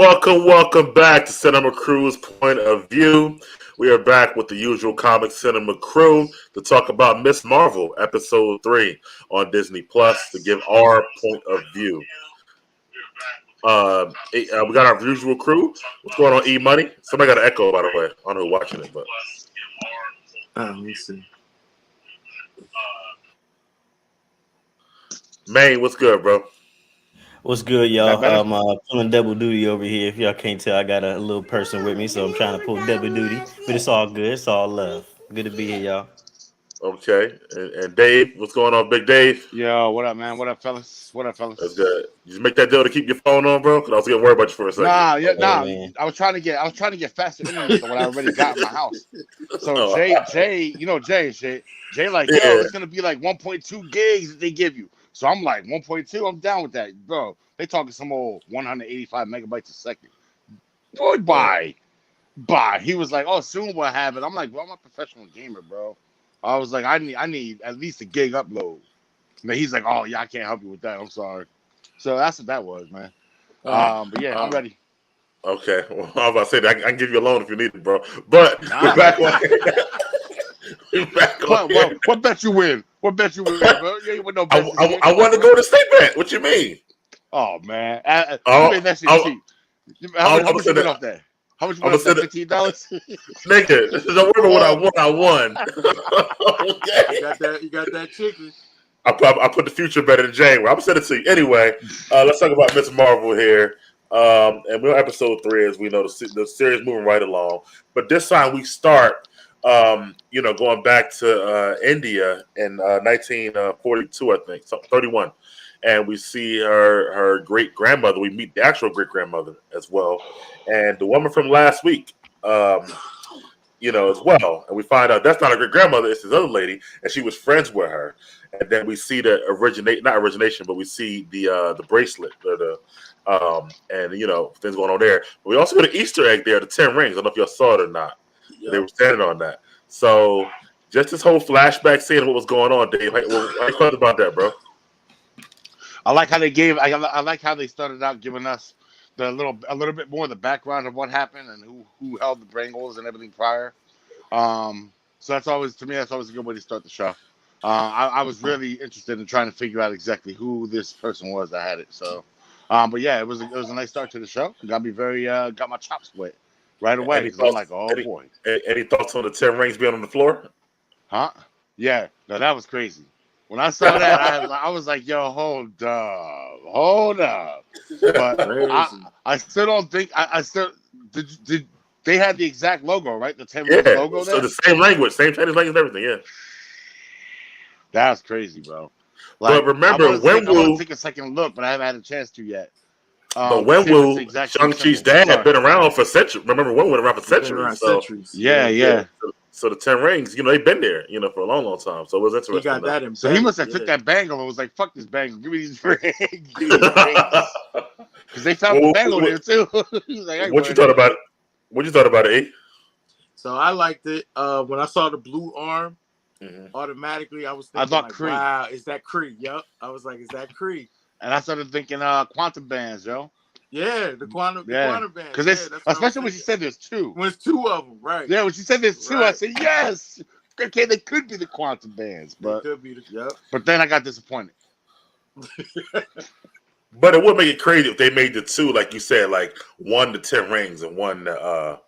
Welcome back to Cinema Crew's Point of View. We are back with the usual comic cinema crew to talk about Miss Marvel episode 3 on Disney Plus to give our point of view. We got our usual crew. What's going on, E Money? Somebody got an echo, by the way. I don't know who's watching it, but let me see. Maine, what's good, bro? What's good, y'all? I'm pulling double duty over here. If y'all can't tell, I got a little person with me, so I'm trying to pull double duty. But it's all good. It's all love. Good to be here, y'all. Okay. And Dave, what's going on, Big Dave? Yo, what up, man? What up, fellas? That's good. You just make that deal to keep your phone on, bro? Because I was getting worried about you for a second. Nah. I was trying to get faster internet than what I already got in my house. So Jay, like, yo, it's gonna be like 1.2 gigs that they give you. So I'm like 1.2. I'm down with that, bro. They talking some old 185 megabytes a second. Boy, bye. He was like, oh, soon we'll have it. I'm like, well, I'm a professional gamer, bro. I was like, I need at least a gig upload. And he's like, oh yeah, I can't help you with that. I'm sorry. So that's what that was, man. But yeah, I'm ready. Okay. Well, I was about to say that I can give you a loan if you need it, bro. But we're back on. What bet you win? What bet you win, bro? You ain't with no bet. I want to go to state bet. What you mean? Oh man, you made that shit cheap. How much you win off that? How much you win off that? $15? Nigga, don't worry about what I won. Okay. You got that chicken. I put the future better than January. I'm gonna send it to you anyway. Let's talk about Miss Marvel here. And we're on episode 3, as we know, the series moving right along. But this time we start. Going back to India in 1942, I think, 31, and we see her great grandmother. We meet the actual great grandmother as well, and the woman from last week, as well. And we find out that's not a great grandmother; it's this other lady, and she was friends with her. And then we see the origination, but we see the bracelet, and things going on there. But we also got an Easter egg there, the 10 rings. I don't know if y'all saw it or not. They were standing on that. So just this whole flashback scene of what was going on, Dave. What you thought about that, bro? I like how I like how they started out giving us a little bit more of the background of what happened and who held the Bengals and everything prior. So that's always a good way to start the show. I was really interested in trying to figure out exactly who this person was that had it. So, but yeah, it was a nice start to the show. Got me got my chops wet right away because I'm like, oh boy. Any thoughts on the 10 rings being on the floor? Huh? Yeah, no, that was crazy. When I saw that, I was like, yo, hold up. But I still don't think did they had the exact logo, right? The 10 rings logo there. So the same language, same Chinese language, and everything. Yeah. That's crazy, bro. But remember, I want to take a second look, but I haven't had a chance to yet. But Wenwu, Shang-Chi's dad, had been around for centuries. Remember, Wenwu went around for centuries. Yeah. So the 10 rings, they've been there, for a long, long time. So it was interesting. He got that in. So he must have took that bangle and was like, "Fuck this bangle, give me these rings." Because they found the bangle there too. Like, what you thought about it? What you thought about it, E? So I liked it. When I saw the blue arm, automatically I was thinking, wow, is that Kree? Yup. I was like, is that Kree? And I started thinking quantum bands, yo. Yeah, the quantum bands. Because especially when she said there's 2. When it's 2 of them, right? Yeah, when she said there's 2, I said yes. Okay, they could be the quantum bands, but they could be But then I got disappointed. But it would make it crazy if they made the 2, like you said, like one the 10 rings and one the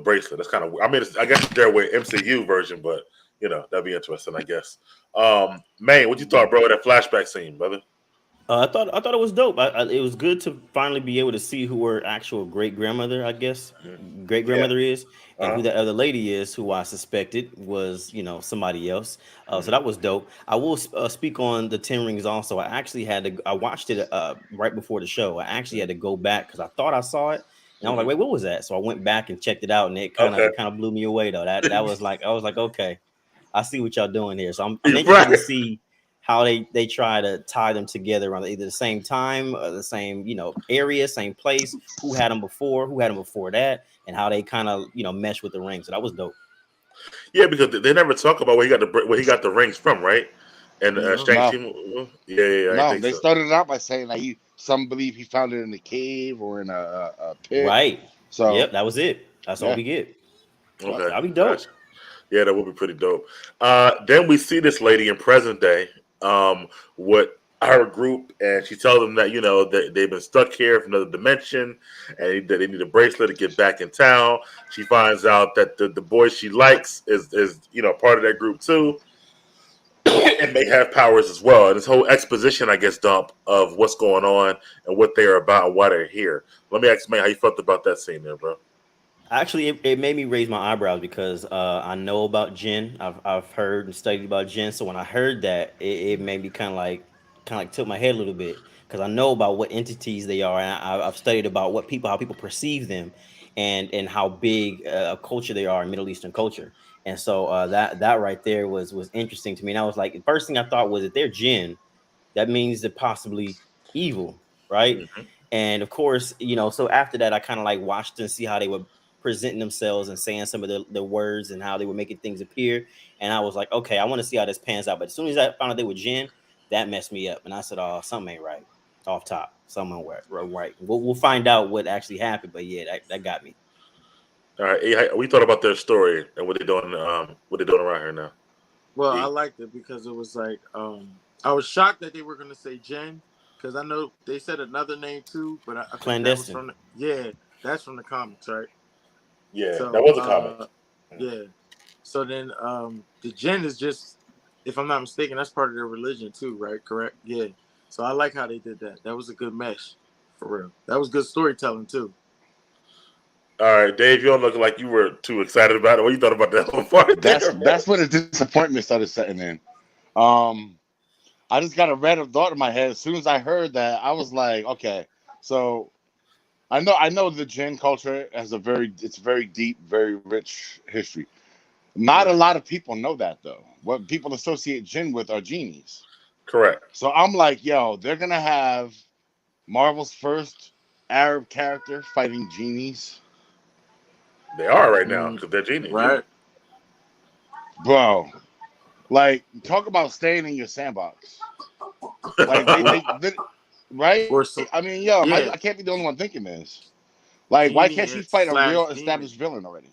bracelet. That's kind of. I mean, I guess it's their way MCU version, but that'd be interesting, I guess. Man, what you thought, bro? That flashback scene, brother. I thought it was dope. It was good to finally be able to see who her actual great grandmother, I guess, great grandmother is, and who that other lady is, who I suspected was, somebody else. So that was dope. I will speak on the 10 rings also. I watched it right before the show. I actually had to go back because I thought I saw it, and I was like, wait, what was that? So I went back and checked it out, and it kind of blew me away though. That was like, I was like, okay, I see what y'all doing here. So I'm interested to see how they try to tie them together around either the same time or the same, area, same place, who had them before that, and how they kind of, mesh with the ring. So that was dope. Yeah, because they never talk about where he got the rings from, right? And Shang-Chi, I no, think they so. started out by saying that some believe he found it in a cave or in a pit. Right. So yep, that was it. That's all we get. Okay, that'd be dope. Gotcha. Yeah, that would be pretty dope. Then we see this lady in present day, with her group, and she tells them that that they've been stuck here from another dimension, and that they need a bracelet to get back in town. She finds out that the boy she likes is part of that group too, and they have powers as well. And this whole exposition, I guess, dump of what's going on and what they're about and why they're here. Let me ask, man, how you felt about that scene there, bro? Actually, it made me raise my eyebrows because I know about Jinn. I've heard and studied about Jinn. So when I heard that, it made me kind of like tilt my head a little bit because I know about what entities they are, and I've studied about how people perceive them, and how big a culture they are in Middle Eastern culture. And so that right there was interesting to me. And I was like, the first thing I thought was that they're Jinn, that means they're possibly evil, right? Mm-hmm. And of course, so after that, I kind of like watched and see how they were presenting themselves and saying some of the words and how they were making things appear. And I was like, okay, I want to see how this pans out. But as soon as I found out they were Jinn, that messed me up. And I said, oh, something ain't right. Off top, something ain't right. We'll find out what actually happened. But yeah, that got me. All right, we thought about their story and what they're doing around here now. Well, I liked it because it was like I was shocked that they were going to say Jen, because I know they said another name too, but I think that was from that's from the comics, right? Yeah, so, that was a comic. Yeah. So then the Jen is just, if I'm not mistaken, that's part of their religion too, right? Correct? Yeah. So I like how they did that. That was a good mesh, for real. That was good storytelling too. All right, Dave, you don't look like you were too excited about it. What you thought about that whole part? That's where the disappointment started setting in. I just got a random thought in my head. As soon as I heard that, I was like, okay, so I know the Jinn culture has it's very deep, very rich history. Not a lot of people know that though. What people associate Jinn with are genies. Correct. So I'm like, yo, they're gonna have Marvel's first Arab character fighting genies. They are right now because they're genies, right? Bro, like, talk about staying in your sandbox. Like they right? I mean, yo, I can't be the only one thinking this. Like, why can't she fight a real established villain already?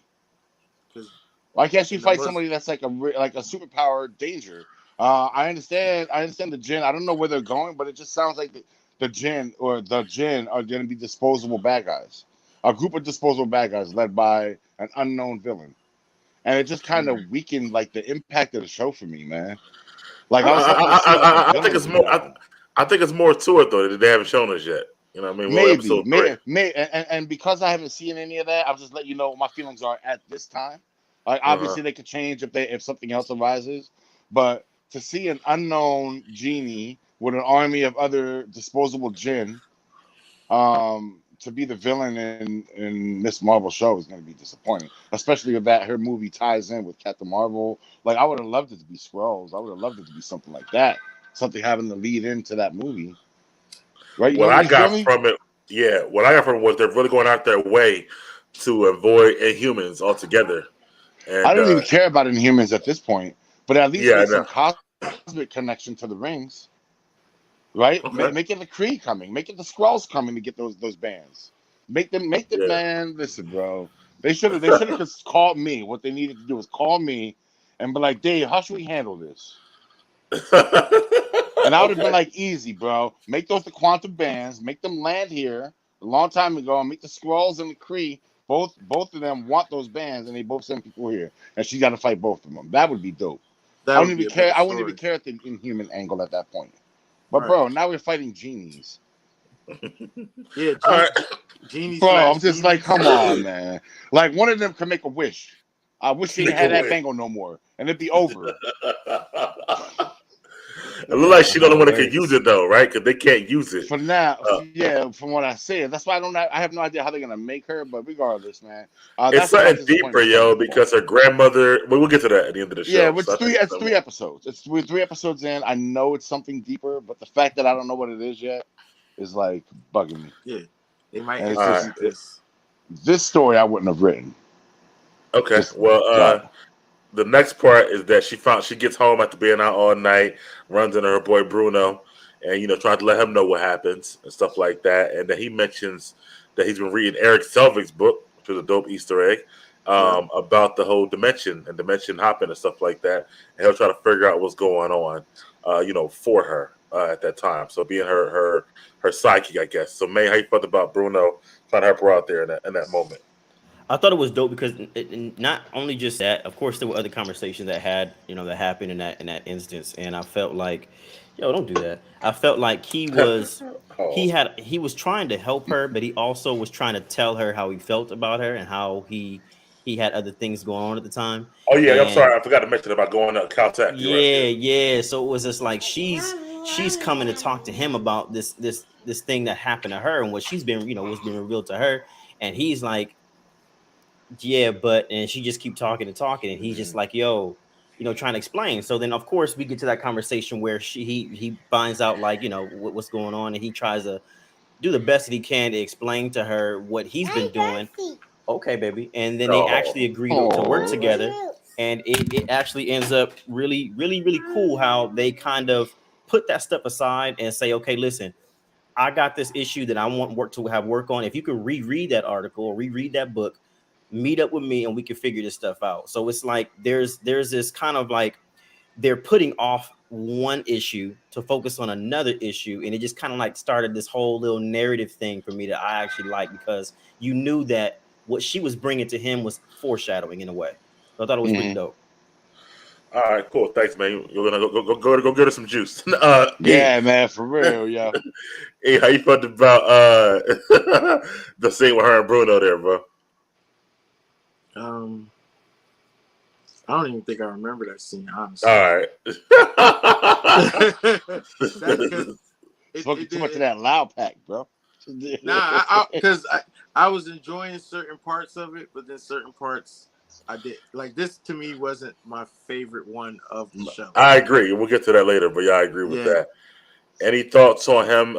Why can't she fight somebody that's like a superpower danger? I understand the Jinn. I don't know where they're going, but it just sounds like the Jinn are going to be disposable bad guys. A group of disposable bad guys led by an unknown villain. And it just kind of weakened like the impact of the show for me, man. Like I think it's more. I think it's more to it though that they haven't shown us yet. You know what I mean? Maybe. And because I haven't seen any of that, I'll just let you know what my feelings are at this time. Like, obviously they could change if something else arises, but to see an unknown genie with an army of other disposable Jinn, to be the villain in Miss Marvel show is going to be disappointing, especially if her movie ties in with Captain Marvel. Like, I would have loved it to be Skrulls. I would have loved it to be something like that, something having to lead into that movie. Right? What I got from it was they're really going out their way to avoid Inhumans altogether. And, I don't even care about Inhumans at this point, but at least make some cosmic connection to the rings. Right? Okay. Make it the Kree coming. Make it the Skrulls coming to get those bands. Make the man. Listen, bro. They should have just called me. What they needed to do was call me and be like, Dave, how should we handle this? And I would have been like, easy, bro. Make those the quantum bands. Make them land here a long time ago. And make the Skrulls and the Kree. Both of them want those bands, and they both send people here. And she got to fight both of them. That would be dope. I wouldn't even care at the Inhuman angle at that point. But bro, now we're fighting genies. Yeah, genies. Bro, I'm just like, come on, man. Like, one of them can make a wish. I wish she had that bangle no more, and it'd be over. It look like she don't know when they can use it though, right? Because they can't use it for now. From what I said, that's why I have no idea how they're gonna make her. But regardless, man, it's something deeper, yo. Because her grandmother. But we'll get to that at the end of the show. Yeah, it's 3 episodes. We're 3 episodes in. I know it's something deeper, but the fact that I don't know what it is yet is like bugging me. Yeah, they might. This story I wouldn't have written. Okay, the next part is that she gets home after being out all night, runs into her boy Bruno, and trying to let him know what happens and stuff like that. And then he mentions that he's been reading Eric Selvig's book, which is a dope Easter egg, about the whole dimension and dimension hopping and stuff like that. And he'll try to figure out what's going on, for her at that time. So being her sidekick, I guess. So May, how you felt about Bruno trying to help her out there in that moment? I thought it was dope because not only just that, of course, there were other conversations that happened in that instance, and I felt like, don't do that. I felt like he was trying to help her, but he also was trying to tell her how he felt about her and how he had other things going on at the time. Oh yeah, I'm sorry, I forgot to mention about going to Caltech. Yeah. So it was just like she's coming to talk to him about this thing that happened to her and what she's been, what's been revealed to her, and he's like, yeah, and she just keep talking, and he's just like, yo, trying to explain. So then, of course, we get to that conversation where he finds out like, what's going on, and he tries to do the best that he can to explain to her what he's been doing. Okay, baby, and then they actually agree to work together, and it actually ends up really, really, really cool how they kind of put that stuff aside and say, okay, listen, I got this issue that I want work on. If you could reread that article or reread that book, meet up with me and we can figure this stuff out. So it's like there's this kind of like they're putting off one issue to focus on another issue, and it just kind of like started this whole little narrative thing for me that I actually like, because you knew that what she was bringing to him was foreshadowing in a way. So I thought it was pretty dope. All right, cool. Thanks, man. You're gonna go get us some juice. Yeah, man, for real, yo. Hey, how you felt about the scene with her and Bruno there, bro? I don't even think I remember that scene, honestly. All right. Smoking too much of that loud pack, bro. Nah, because I was enjoying certain parts of it, but then certain parts I did. Like, this to me wasn't my favorite one of the show. I agree. We'll get to that later, but yeah, I agree with that. Any thoughts on him,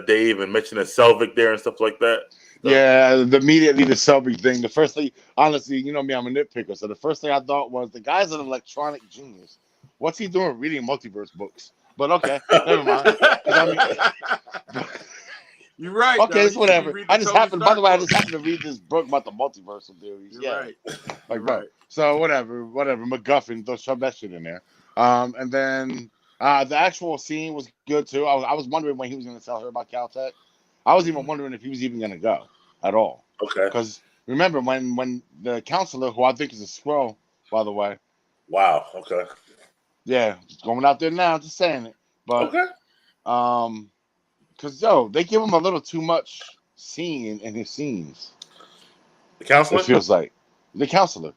Dave, and mentioning Selvig there and stuff like that? Yeah, immediately the Selvig thing. The first thing, honestly, you know me, I'm a nitpicker. So the first thing I thought was the guy's an electronic genius. What's he doing reading multiverse books? But okay, never mind. You're right. Okay, it's whatever. I just happened to read this book about the multiversal theories. You're right. Like, right. So whatever. MacGuffin, throw shove that shit in there. And then the actual scene was good too. I was wondering when he was going to tell her about Caltech. I was even wondering if he was even going to go at all. Okay. Because remember when the counselor, who I think is a Skrull, by the way. Wow. Okay. Yeah, just going out there now, just saying it. But okay. Because they give him a little too much scene in his scenes. The counselor? It feels like the counselor.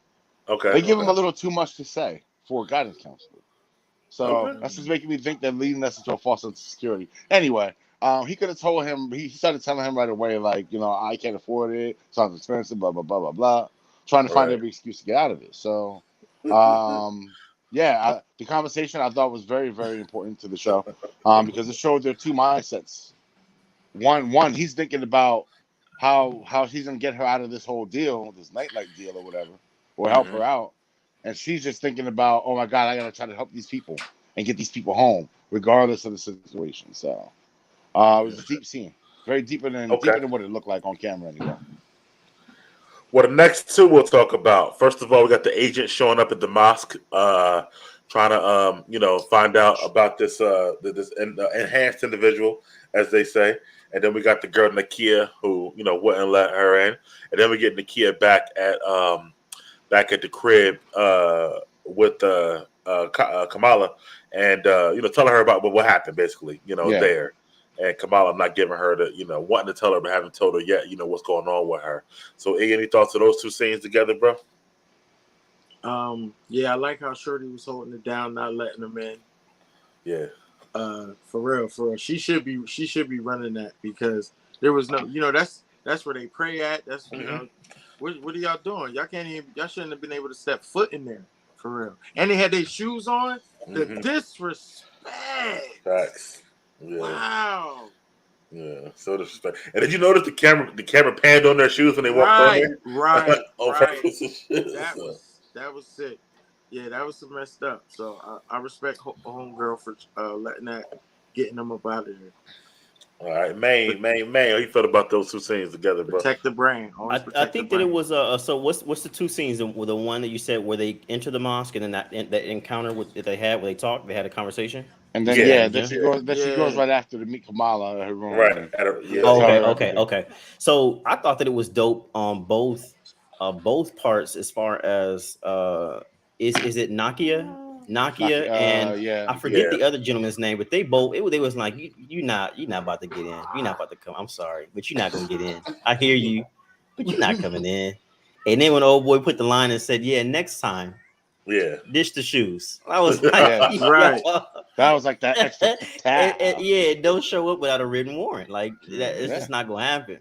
Okay. They give him a little too much to say for a guidance counselor. So that's just making me think they're leading us into a false sense of security. Anyway. He could have told him. He started telling him right away, like, I can't afford it. Sounds expensive. Blah blah blah blah blah. Trying to find every excuse to get out of it. So, the conversation I thought was very very important to the show, because it showed their two mindsets. One, he's thinking about how he's gonna get her out of this whole deal, this nightlight deal or whatever, or help her out, and she's just thinking about, oh my God, I gotta try to help these people and get these people home, regardless of the situation. So. It was a deep scene, very deeper than what it looked like on camera anyway. Well, the next two we'll talk about. First of all, we got the agent showing up at the mosque, trying to find out about this enhanced individual, as they say. And then we got the girl Nakia who wouldn't let her in, and then we get Nakia back at the crib with Kamala, and telling her about what happened basically, there. And Kamala not giving her the, wanting to tell her but haven't told her yet, what's going on with her. So, any thoughts of those two scenes together, bro? Yeah, I like how Shorty was holding it down, not letting them in. Yeah. For real. She should be running that, because there was no, that's where they pray at. That's what are y'all doing? Y'all shouldn't have been able to step foot in there, for real. And they had their shoes on. The disrespect. Facts. Yeah. Wow. Yeah, so disrespect. And did you notice the camera panned on their shoes when they walked on there? Right. On right. purpose and shit. That was sick. Yeah, that was some messed up. So I respect homegirl for getting them up out of there. All right, Maine. How you felt about those two scenes together, bro? Protect the brand. Always I protect think the that it brand. was so what's the two scenes, the one that you said where they enter the mosque and then that encounter that they had where they talked, they had a conversation. And then Yeah. then she goes. Then she goes right after to meet Kamala in her room. Right. Yeah. Oh, Tell her okay. everything. So I thought that it was dope on both parts as far as is it Nakia and yeah. I forget Yeah. the other gentleman's name, but they was like you're not about to get in. You're not about to come. I'm sorry, but you're not gonna get in. I hear you, but you're not coming in. And then when the old boy put the line and said, "Yeah, next time, Yeah. dish the shoes," I was like, Yeah. Right. That was like that extra tap. yeah, don't show up without a written warrant. Like that, it's Yeah. just not gonna happen.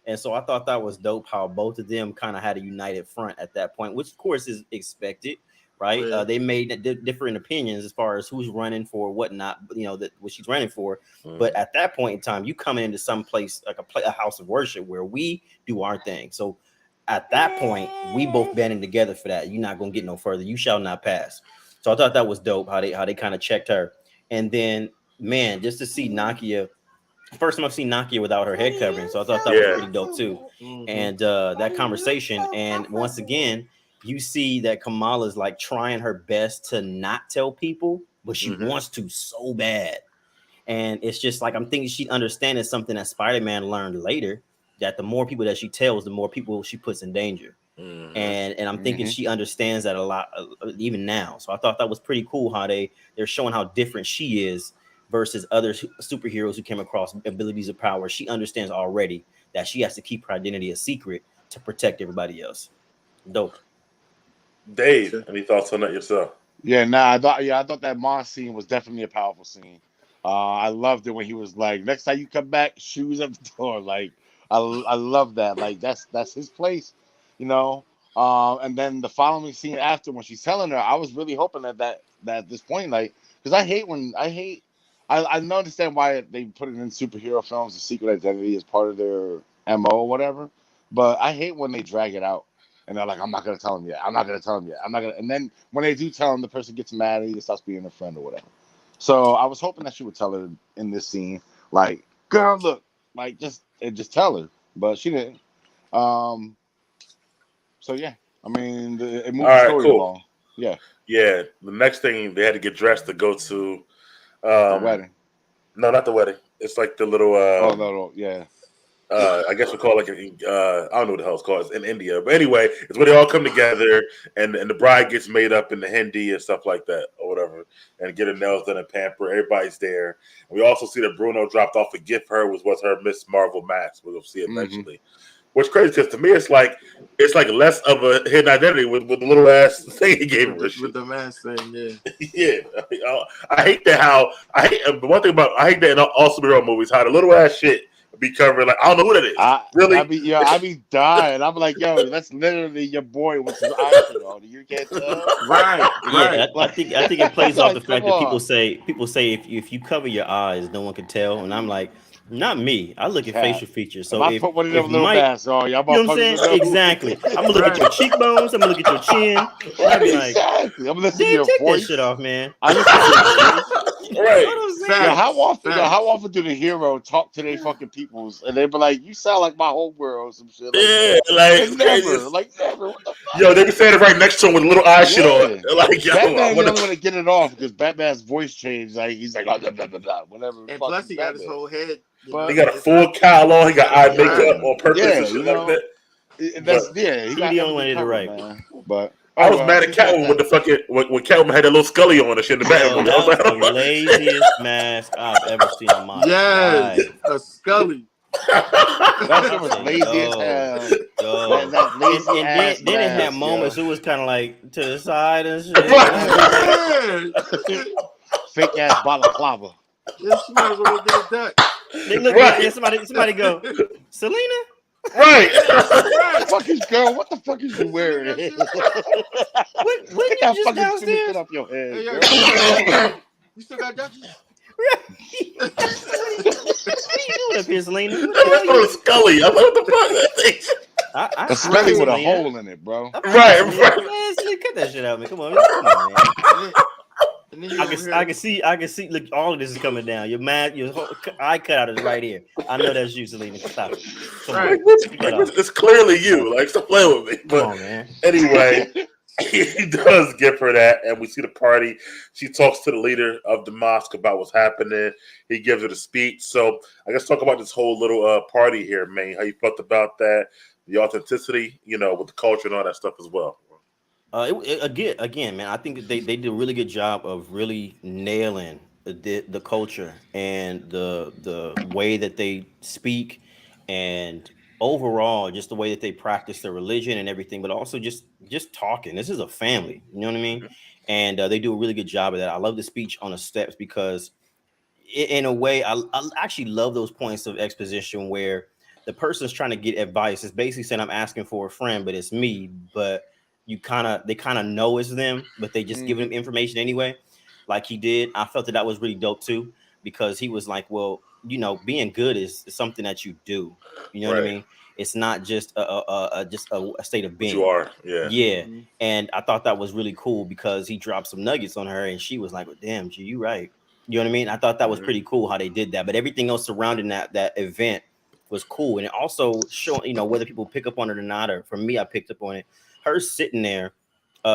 And so I thought that was dope how both of them kind of had a united front at that point, which of course is expected, right? Yeah. They made different opinions as far as who's running for whatnot, what she's running for. Mm. But at that point in time, you come into some place like a house of worship where we do our thing. So at that point, we both banding together for that. You're not gonna get no further. You shall not pass. So I thought that was dope how they kind of checked her. And then, man, just to see Nakia. First time I've seen Nakia without her head covering, so I thought that was pretty dope too. Mhm. And that conversation, and once again, you see that Kamala's like trying her best to not tell people, but she wants to so bad. And it's just like I'm thinking she understands something that Spider-Man learned later, that the more people that she tells, the more people she puts in danger. Mhm. And I'm thinking she understands that a lot, even now. So I thought that was pretty cool how they're showing how different she is versus other superheroes who came across abilities of power. She understands already that she has to keep her identity a secret to protect everybody else. Dope. Dave, any thoughts on that yourself? Yeah, I thought that Moss scene was definitely a powerful scene. I loved it when he was like, "Next time you come back, shoes at the door." Like, I love that. Like, that's his place, you know. And then the following scene after, when she's telling her, I was really hoping that at this point, like, because I understand why they put it in superhero films, the secret identity is part of their MO or whatever. But I hate when they drag it out and they're like, "I'm not gonna tell him yet. I'm not gonna tell him yet. I'm not gonna." And then when they do tell him, the person gets mad and he stops being a friend or whatever. So I was hoping that she would tell her in this scene, like, "Girl, look," like just tell her, but she didn't. So yeah, I mean, it moved the story along. Yeah. Yeah. The next thing they had to get dressed to go to The wedding. No, not the wedding. It's like the little. No, yeah. I guess we call it like I don't know what the hell it's called. It's in India, but anyway, it's where they all come together and the bride gets made up in the Hindi and stuff like that or whatever, and get her nails done and pamper. Everybody's there. And we also see that Bruno dropped off a gift for her, which was her Miss Marvel mask. We'll see eventually. Which crazy because to me it's like less of a hidden identity with the little ass thing he gave her. With the mask thing, yeah. Yeah, I hate that. The one thing about I hate that in all superhero movies how the little ass shit be covered. Like I don't know who that is. Really? I be dying. I'm like, yo, that's literally your boy with his eyes on. You can't tell. Right. Yeah, I think it plays off the Like, fact come that on. people say if you cover your eyes, no one can tell. And I'm like, not me. I look at facial features. So I put one of them little masks on, y'all. You know what I'm saying? Exactly. I'm gonna look at your cheekbones. I'm gonna look at your chin. I'll be like, exactly. I'm listening to your take that voice. shit off, man. I listen to your Right. Yo, how often do the hero talk to their fucking peoples and they be like, "You sound like my whole world," or some shit? Like, Yeah, like never. What the fuck? Yo, they be saying it right next to him with little eye shit on. Like, yo, Batman don't want to get it off because Batman's voice changed. Like he's like, blah, blah, blah, blah, whatever. And plus, he got his whole head. He got a full cowl on. He got eye makeup on purpose and shit like that. He got the only one that did it right. man. But I was mad at Catwoman with the fucking when Catwoman had that little Scully on and shit in the back. Yo, that was the laziest mask I've ever seen in my Yes, life. a Scully. That shit was lazy as hell. Yo. That lazy ass Then it had mask, moments yo. it was kind of like to the side and shit. Fake ass balaclava. Yeah, she might as well get it done. They look Right. at somebody go, Selena? Right. What the fuck is you wearing? When Get you that just fucking downstairs? stupid up your head. Hey, girl. you still got Dutchess? What are you doing up here, Selena? What the That hell was Scully. I'm like, what the fuck? especially with a Selena. hole in it, bro. Right. Man, Selena, cut that shit out, man. Come on, man. And then you over here- I can see. Look, all of this is coming down. Your whole eye cutout is right here. I know that's you, Selena. Stop it. Come Right. on. It's clearly you. Like, stop playing with me. Come But on, man. anyway, he does give her that, and we see the party. She talks to the leader of the mosque about what's happening. He gives her the speech. So I guess talk about this whole little party here, man. How you felt about that, the authenticity, with the culture and all that stuff as well. Again, man, I think they did a really good job of really nailing the culture and the way that they speak, and overall just the way that they practice their religion and everything, but also just talking. This is a family, you know what I mean? And they do a really good job of that. I love the speech on the steps because in a way, I actually love those points of exposition where the person's trying to get advice. It's basically saying, I'm asking for a friend, but it's me. But they kind of know it's them, but they just give them information anyway, like he did. I felt that was really dope too, because he was like, well, being good is something that you do. You know what I mean? It's not just a state of being. You are, yeah. Mm-hmm. And I thought that was really cool because he dropped some nuggets on her, and she was like, well, damn, G, you right. You know what I mean? I thought that was pretty cool how they did that. But everything else surrounding that event was cool. And it also showing, whether people pick up on it or not, or for me, I picked up on it. Her sitting there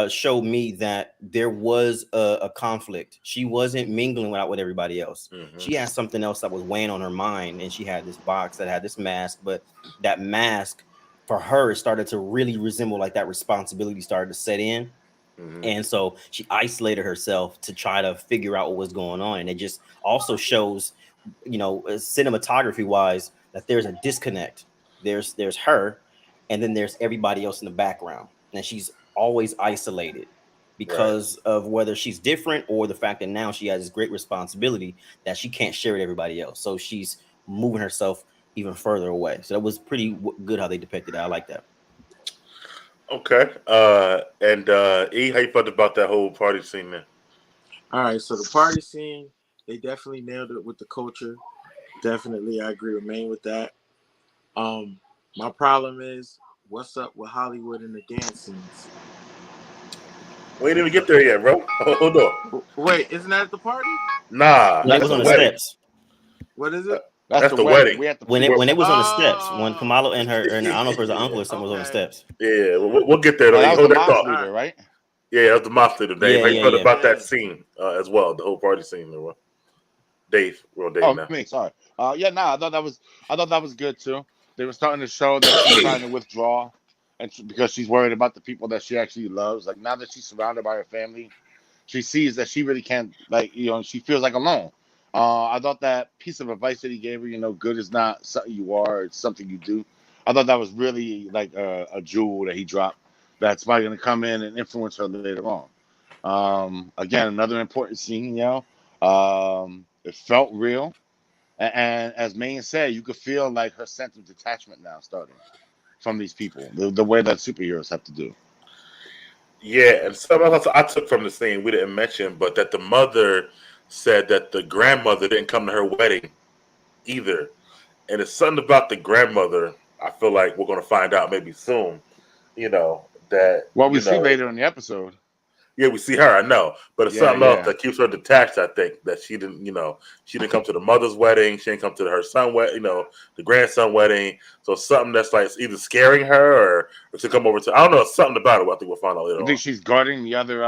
showed me that there was a conflict. She wasn't mingling with everybody else. She had something else that was weighing on her mind. And she had this box that had this mask. But that mask, for her, started to really resemble like that responsibility started to set in. And so she isolated herself to try to figure out what was going on. And it just also shows, cinematography wise, that there's a disconnect. There's her, and then there's everybody else in the background. And she's always isolated because of whether she's different or the fact that now she has this great responsibility that she can't share with everybody else. So she's moving herself even further away. So that was pretty good how they depicted it. I like that. Okay. And E, how you felt about that whole party scene there? All right, so the party scene, they definitely nailed it with the culture. Definitely, I agree with Maine with that. My problem is, what's up with Hollywood and the dance scenes? We didn't even get there yet, bro. Hold on. Wait, isn't that at the party? Nah, That was on the wedding. steps. What is it? That's the wedding. We had to When it was on the steps, when Kamala and her, and I don't know if it was her Yeah, uncle or something was on the steps. Yeah, we'll get there. that was Hold the that mosque thought. leader, right? Yeah, that was the mosque leader, Dave. Yeah, How you felt yeah. about that scene as well, the whole party scene, bro? Dave, we're on Dave now. Me, sorry. I thought that was good too. They were starting to show that she's trying to withdraw, and because she's worried about the people that she actually loves. Like now that she's surrounded by her family, she sees that she really can't. She feels like alone. I thought that piece of advice that he gave her, good is not something you are; it's something you do. I thought that was really like a jewel that he dropped. That's probably going to come in and influence her later on. Again, another important scene, it felt real. And as Maine said, you could feel like her sense of detachment now starting from these people, the way that superheroes have to do. Yeah, and something else I took from the scene we didn't mention, but that the mother said that the grandmother didn't come to her wedding either. And it's something about the grandmother, I feel like we're going to find out maybe soon, that... Well, we see later in the episode. Yeah, we see her, I know. But it's something else that keeps her detached, I think, that she didn't come to the mother's wedding. She didn't come to her son wedding, the grandson wedding. So something that's like either scaring her or to come over to, I don't know, something about it. I think we'll find out later I on. think she's guarding the other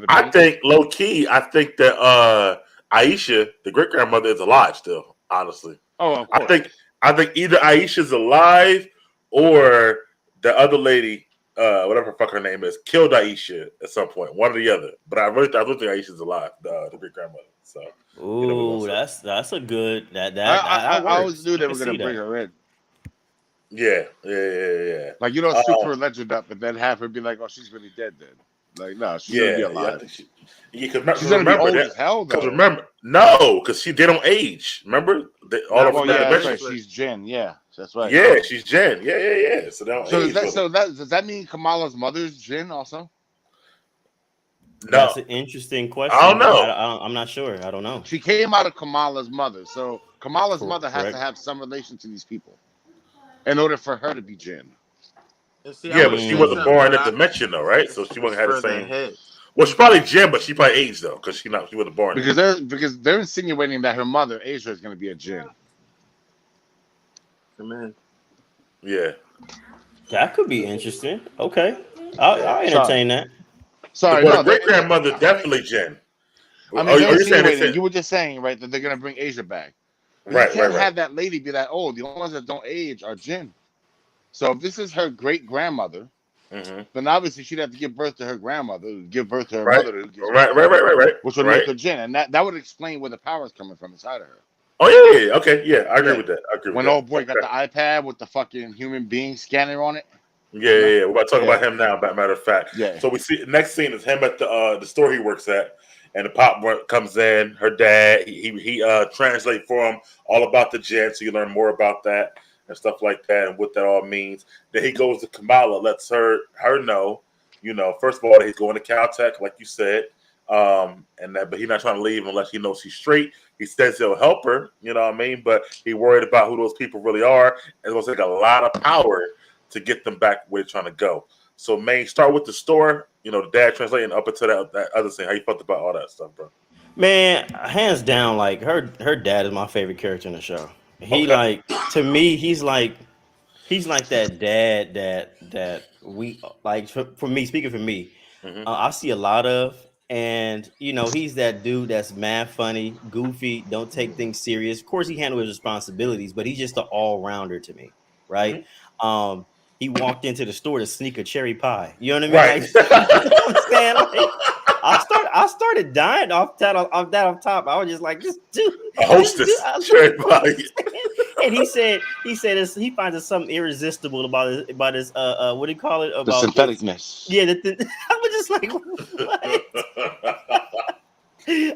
I think, low key, I think that Aisha, the great grandmother, is alive still, honestly. Oh, of course. I think either Aisha's alive or the other lady, whatever the fuck her name is, killed Aisha at some point, one or the other. But I don't think Aisha's alive, the great grandmother. So, ooh, that's a good I always knew they were going to bring her in. Yeah. Like soup her legend up and then have her be like, "Oh, she's really dead." Then, like, no, she's gonna be alive. She's gonna be old as hell, though. Because they don't age. Remember, that's right. She's Jen. Yeah, that's right. Yeah, she's Jen. Yeah. So they don't age. Does that mean Kamala's mother's Jen also? No, that's an interesting question. I don't know. I'm not sure. I don't know. She came out of Kamala's mother, so Kamala's mother has to have some relation to these people. in order for her to be Jin. And see, Yeah, but she wasn't born in that dimension though, right? So she wasn't had the same. Ahead. Well, she's probably Jin, but she probably aged though, because she wasn't born. Because they're insinuating that her mother, Asia, is going to be a Jin. Man. Yeah. That could be interesting. Okay, I'll entertain that. Sorry, the great grandmother definitely Jin. I mean, you were just saying, right, that they're going to bring Asia back. Right, you can't have that lady be that old. The only ones that don't age are Jin. So if this is her great grandmother, then obviously she'd have to give birth to her grandmother, give birth to her mother, right, which would make her Jin, and that would explain where the power is coming from inside of her. Oh yeah, okay, yeah, I agree with that. When old boy got the iPad with the fucking human being scanner on it. Yeah. We're about to talk about him now. Matter of fact, yeah. So we see next scene is him at the store he works at. And the pop comes in, her dad, he translate for him all about the Jin, so you learn more about that and stuff like that and what that all means. Then he goes to Kamala, lets her know, first of all, that he's going to Caltech, like you said, but he's not trying to leave unless he knows she's straight. He says he'll help her, you know what I mean? But he worried about who those people really are, and it's going to take a lot of power to get them back where they're trying to go. So, Maine, start with the store. The dad translating up into that other thing. How you felt about all that stuff, bro? Man, hands down, like her dad is my favorite character in the show. He to me, he's like that dad that we like. For me, speaking for me, I see a lot of, and he's that dude that's mad funny, goofy, don't take things serious. Of course, he handles his responsibilities, but he's just an all rounder to me, right? He walked into the store to sneak a cherry pie. You know what I mean? Right. Like, you know what I'm saying? Like, I started dying off that up top. I was just like, just do a hostess cherry pie. And he said he finds it something irresistible about his what do you call it? About the syntheticness. Yeah, I was just like, what?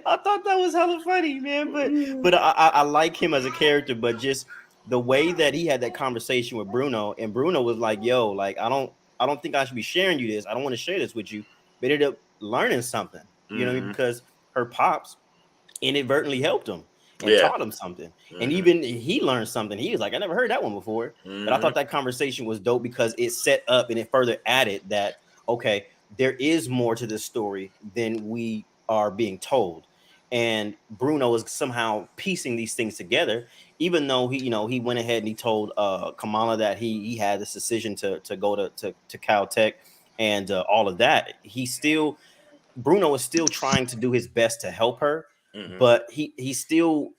I thought that was hella funny, man. But I like him as a character, but just the way that he had that conversation with Bruno, and Bruno was like, yo, like, I don't think I should be sharing you this. I don't want to share this with you. But ended up learning something, you know what I mean? Because her pops inadvertently helped him and taught him something. And even he learned something. He was like, I never heard that one before. But I thought that conversation was dope because it set up and it further added that, okay, there is more to this story than we are being told. And Bruno is somehow piecing these things together, even though he went ahead and he told Kamala that he had this decision to go to Caltech and all of that. Bruno is still trying to do his best to help her, but he's still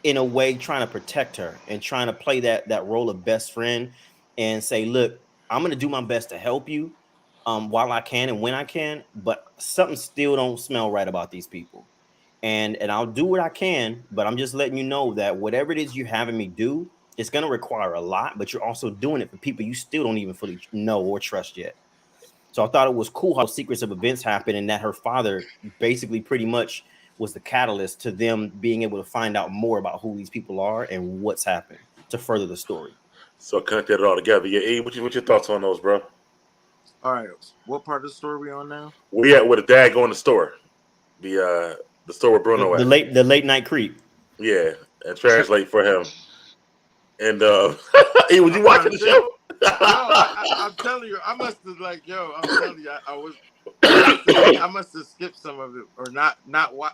in a way trying to protect her and trying to play that role of best friend and say, look, I'm going to do my best to help you while I can and when I can, but something still don't smell right about these people. And I'll do what I can, but I'm just letting you know that whatever it is you're having me do, it's going to require a lot, but you're also doing it for people you still don't even fully know or trust yet. So I thought it was cool how sequence of events happened and that her father basically pretty much was the catalyst to them being able to find out more about who these people are and what's happened to further the story. So connect it all together. Yeah, E, what's your thoughts on those, bro? All right, what part of the story we on now? We at with the dad going to the store. The store with Bruno the late night creep. Yeah, and translate for him. And hey, was you watching the show? I'm telling you, I must have I'm telling you, I must have skipped some of it or not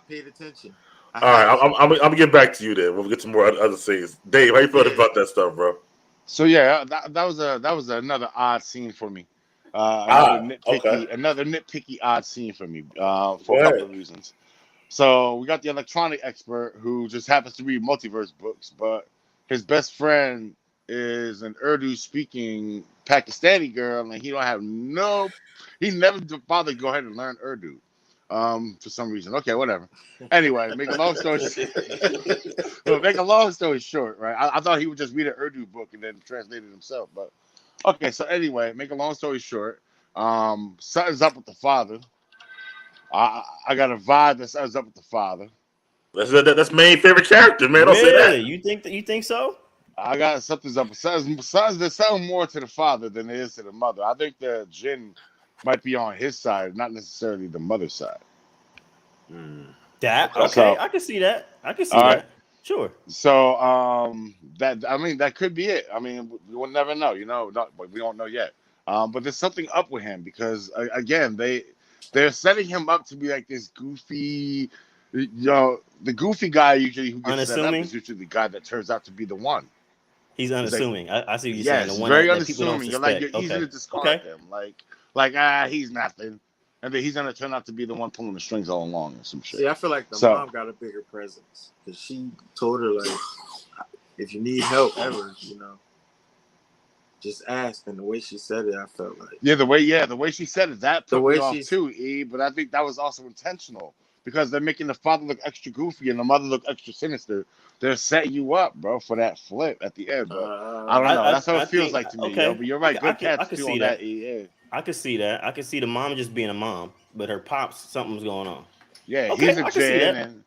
paid attention. All right, I'm gonna get back to you then. We'll get some more other scenes. Dave, how you feel about that stuff, bro? So yeah, that was another odd scene for me. Another nitpicky odd scene for me for a couple of reasons. So we got the electronic expert who just happens to read multiverse books, but his best friend is an Urdu speaking Pakistani girl, and he never bothered to go ahead and learn Urdu for some reason. Okay, whatever. Anyway, make a long story short, right? I thought he would just read an Urdu book and then translate it himself, but okay. So anyway, make a long story short, something's up with the father. I got a vibe that sounds up with the father. That's main favorite character, man. Don't say that. You think so? I got something's up. There's something more to the father than there is to the mother. I think the Jin might be on his side, not necessarily the mother's side. That okay? I can see that. I can see that. Sure. So that could be it. I mean, we will never know, but we don't know yet. But there's something up with him because again, they're setting him up to be like this goofy, the goofy guy usually who gets set up Unassuming? is usually the guy that turns out to be the one. He's Like, unassuming. I see what you're saying. yes, The one very that people don't unassuming. You're like, suspect. you're easy Okay. to discard Okay. him. He's nothing. And then he's gonna turn out to be the one pulling the strings all along or some shit. See, I feel like the mom got a bigger presence because she told her like, if you need help ever, just ask. And the way she said it, I felt like the way she said it, that The put way me off she- too, E. But I think that was also intentional because they're making the father look extra goofy and the mother look extra sinister. They're setting you up, bro, for that flip at the end. But I don't know. That's how it feels like to me. okay. But you're right. Good I catch could too see on that. that. E. Yeah. I could see that. I could see the mom just being a mom, but her pops, something's going on. Yeah, Okay, he's a I can see Jan,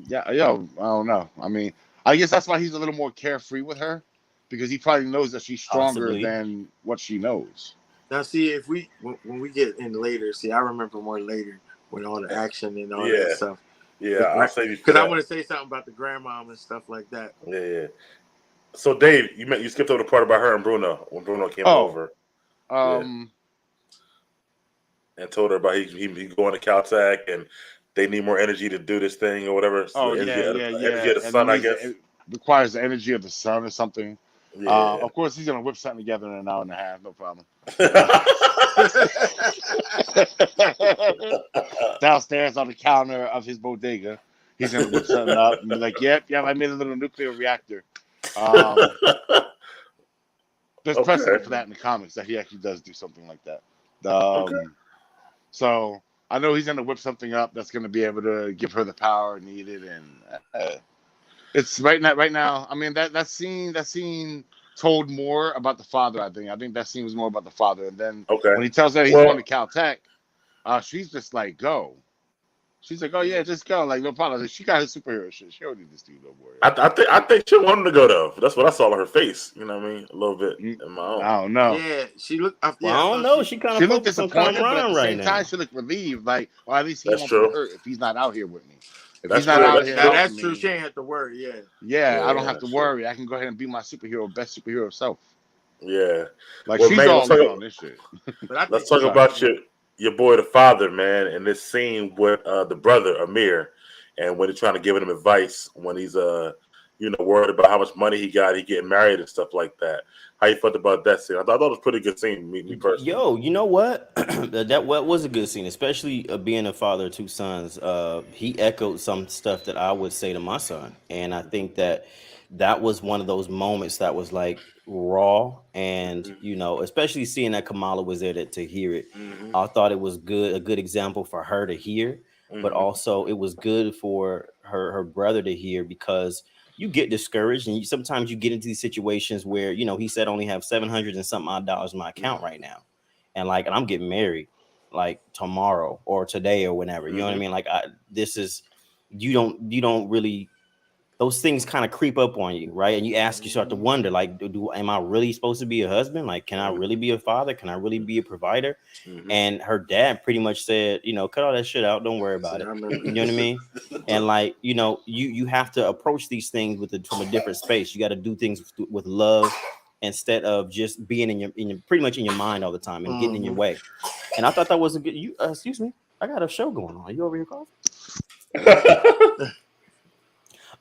that. I don't know. I mean, I guess that's why he's a little more carefree with her because he probably knows that she's stronger Possibly. than what she knows. now see if when we get in later. See, I remember more later when all the action and all Yeah. that stuff. Yeah, I'll say before Because I that. want to say something about the grandmom and stuff like that. Yeah. So Dave, you skipped over the part about her and Bruno when Bruno came over and told her about he going to Caltech and they need more energy to do this thing or whatever. So energy of the And sun, I he needs guess. it requires the energy of the sun or something. Yeah. Of course, he's gonna whip something together in an hour and a half, no problem. Downstairs on the counter of his bodega, he's gonna whip something up and be like, "Yep, I made a little nuclear reactor." There's precedent for that in the comics that he actually does do something like that. So I know he's gonna whip something up that's gonna be able to give her the power needed, and it's right now. I mean that scene told more about the father. I think that scene was more about the father, and then when he tells her he's going to Caltech, she's just like, "Go." She's like, "Oh yeah, just go." Like no problem. She got her superhero shit. She don't need this dude no more. I think she wanted to go though. That's what I saw on her face. You know what I mean? A little bit in my own. I don't know. Yeah, she looked. I don't know. She kind She of looked focused on disappointed, but at the right same now. time, she looked relieved. Like, well, at least he That's won't true. be hurt if he's not out here with me. If That's he's not true. out That's here, true. helping That's true. me, She ain't have to worry. Yeah. yeah, I don't have to that's worry. I can go ahead and be my best superhero self. Yeah. Like Well, she's man, all in on this shit. But I Let's think talk about your boy, the father, man, and this scene with the brother Amir, and when he's trying to give him advice when he's worried about how much money he got, he getting married and stuff like that. How you felt about that scene? I thought it was a pretty good scene. Me personally. Yo, you know what? that was a good scene, especially being a father of two sons. He echoed some stuff that I would say to my son, and I think that was one of those moments that was like raw, and especially seeing that Kamala was there to hear it. I thought it was a good example for her to hear, but also it was good for her brother to hear because you get discouraged and sometimes you get into these situations where he said I only have $700 and something odd dollars in my account right now, and I'm getting married like tomorrow or today or whenever. You know what I mean? Like this is you don't really. Those things kind of creep up on you, right? And you start to wonder, like, am I really supposed to be a husband? Like, can I really be a father? Can I really be a provider? And her dad pretty much said, cut all that shit out. Don't worry about it. You know what I mean? And like, you have to approach these things from a different space. You got to do things with love instead of just being in your pretty much in your mind all the time and getting in your way. And I thought that was a good. Excuse me, I got a show going on. Are you over here coughing?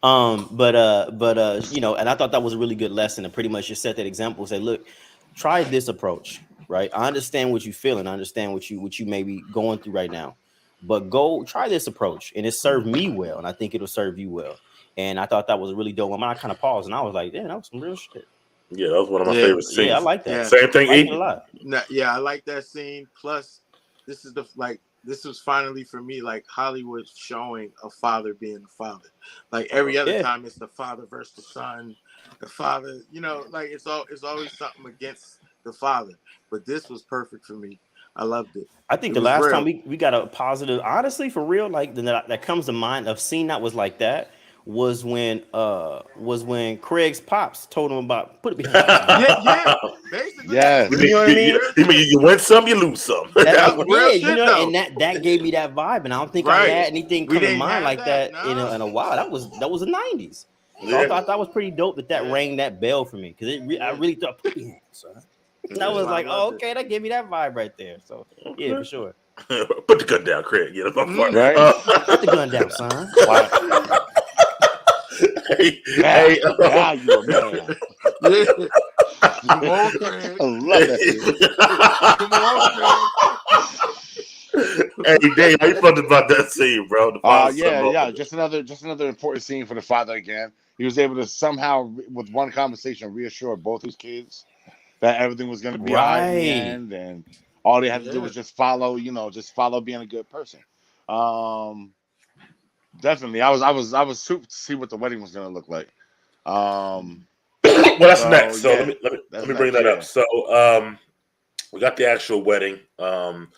But and I thought that was a really good lesson, and pretty much just set that example. Say, look, try this approach, right? I understand what you're feeling. I understand what you may be going through right now, but go try this approach, and it served me well, and I think it'll serve you well. And I thought that was really dope. I kind of paused, and I was like, "Damn, that was some real shit." Yeah, that was one of my favorite scenes. Yeah, I like that. Same thing. I like it a lot. I like that scene. Plus, this was finally for me like Hollywood showing a father being a father. Like every other time, it's the father versus the son. The father, like it's always something against the father. But this was perfect for me. I loved it. I think the last time we got a positive, honestly, for real, like that comes to mind of scene that was like that was when Craig's pops told him about put it behind you, son. Yeah, basically. Yes. You know what I mean? You win some, you lose some. That's real Yeah, shit, you know, though. and that gave me that vibe, and I don't think I Right. had anything We come to didn't mind have like that, that in a while. That was the 90s. So Yeah. I thought that was pretty dope that Yeah. rang that bell for me because I really thought put me in, son. And I was I like, loved oh, okay, that gave me that vibe right there. So yeah, for sure. Put the gun down, Craig. Yeah, that's my part. Right. Put the gun down, son. Wow. Hey, Now you a man. Yeah. Come on, Craig. I love that shit. Come on, Craig. Hey, Dave, how you felt about that scene, bro? The father son moment. Yeah. Just another important scene for the father again. He was able to somehow, with one conversation, reassure both his kids that everything was going to be all right in the end, and all they had to do was just follow, being a good person. Definitely, I was super to see what the wedding was going to look like. Well, that's next. So yeah, let me bring that up. So we got the actual wedding. And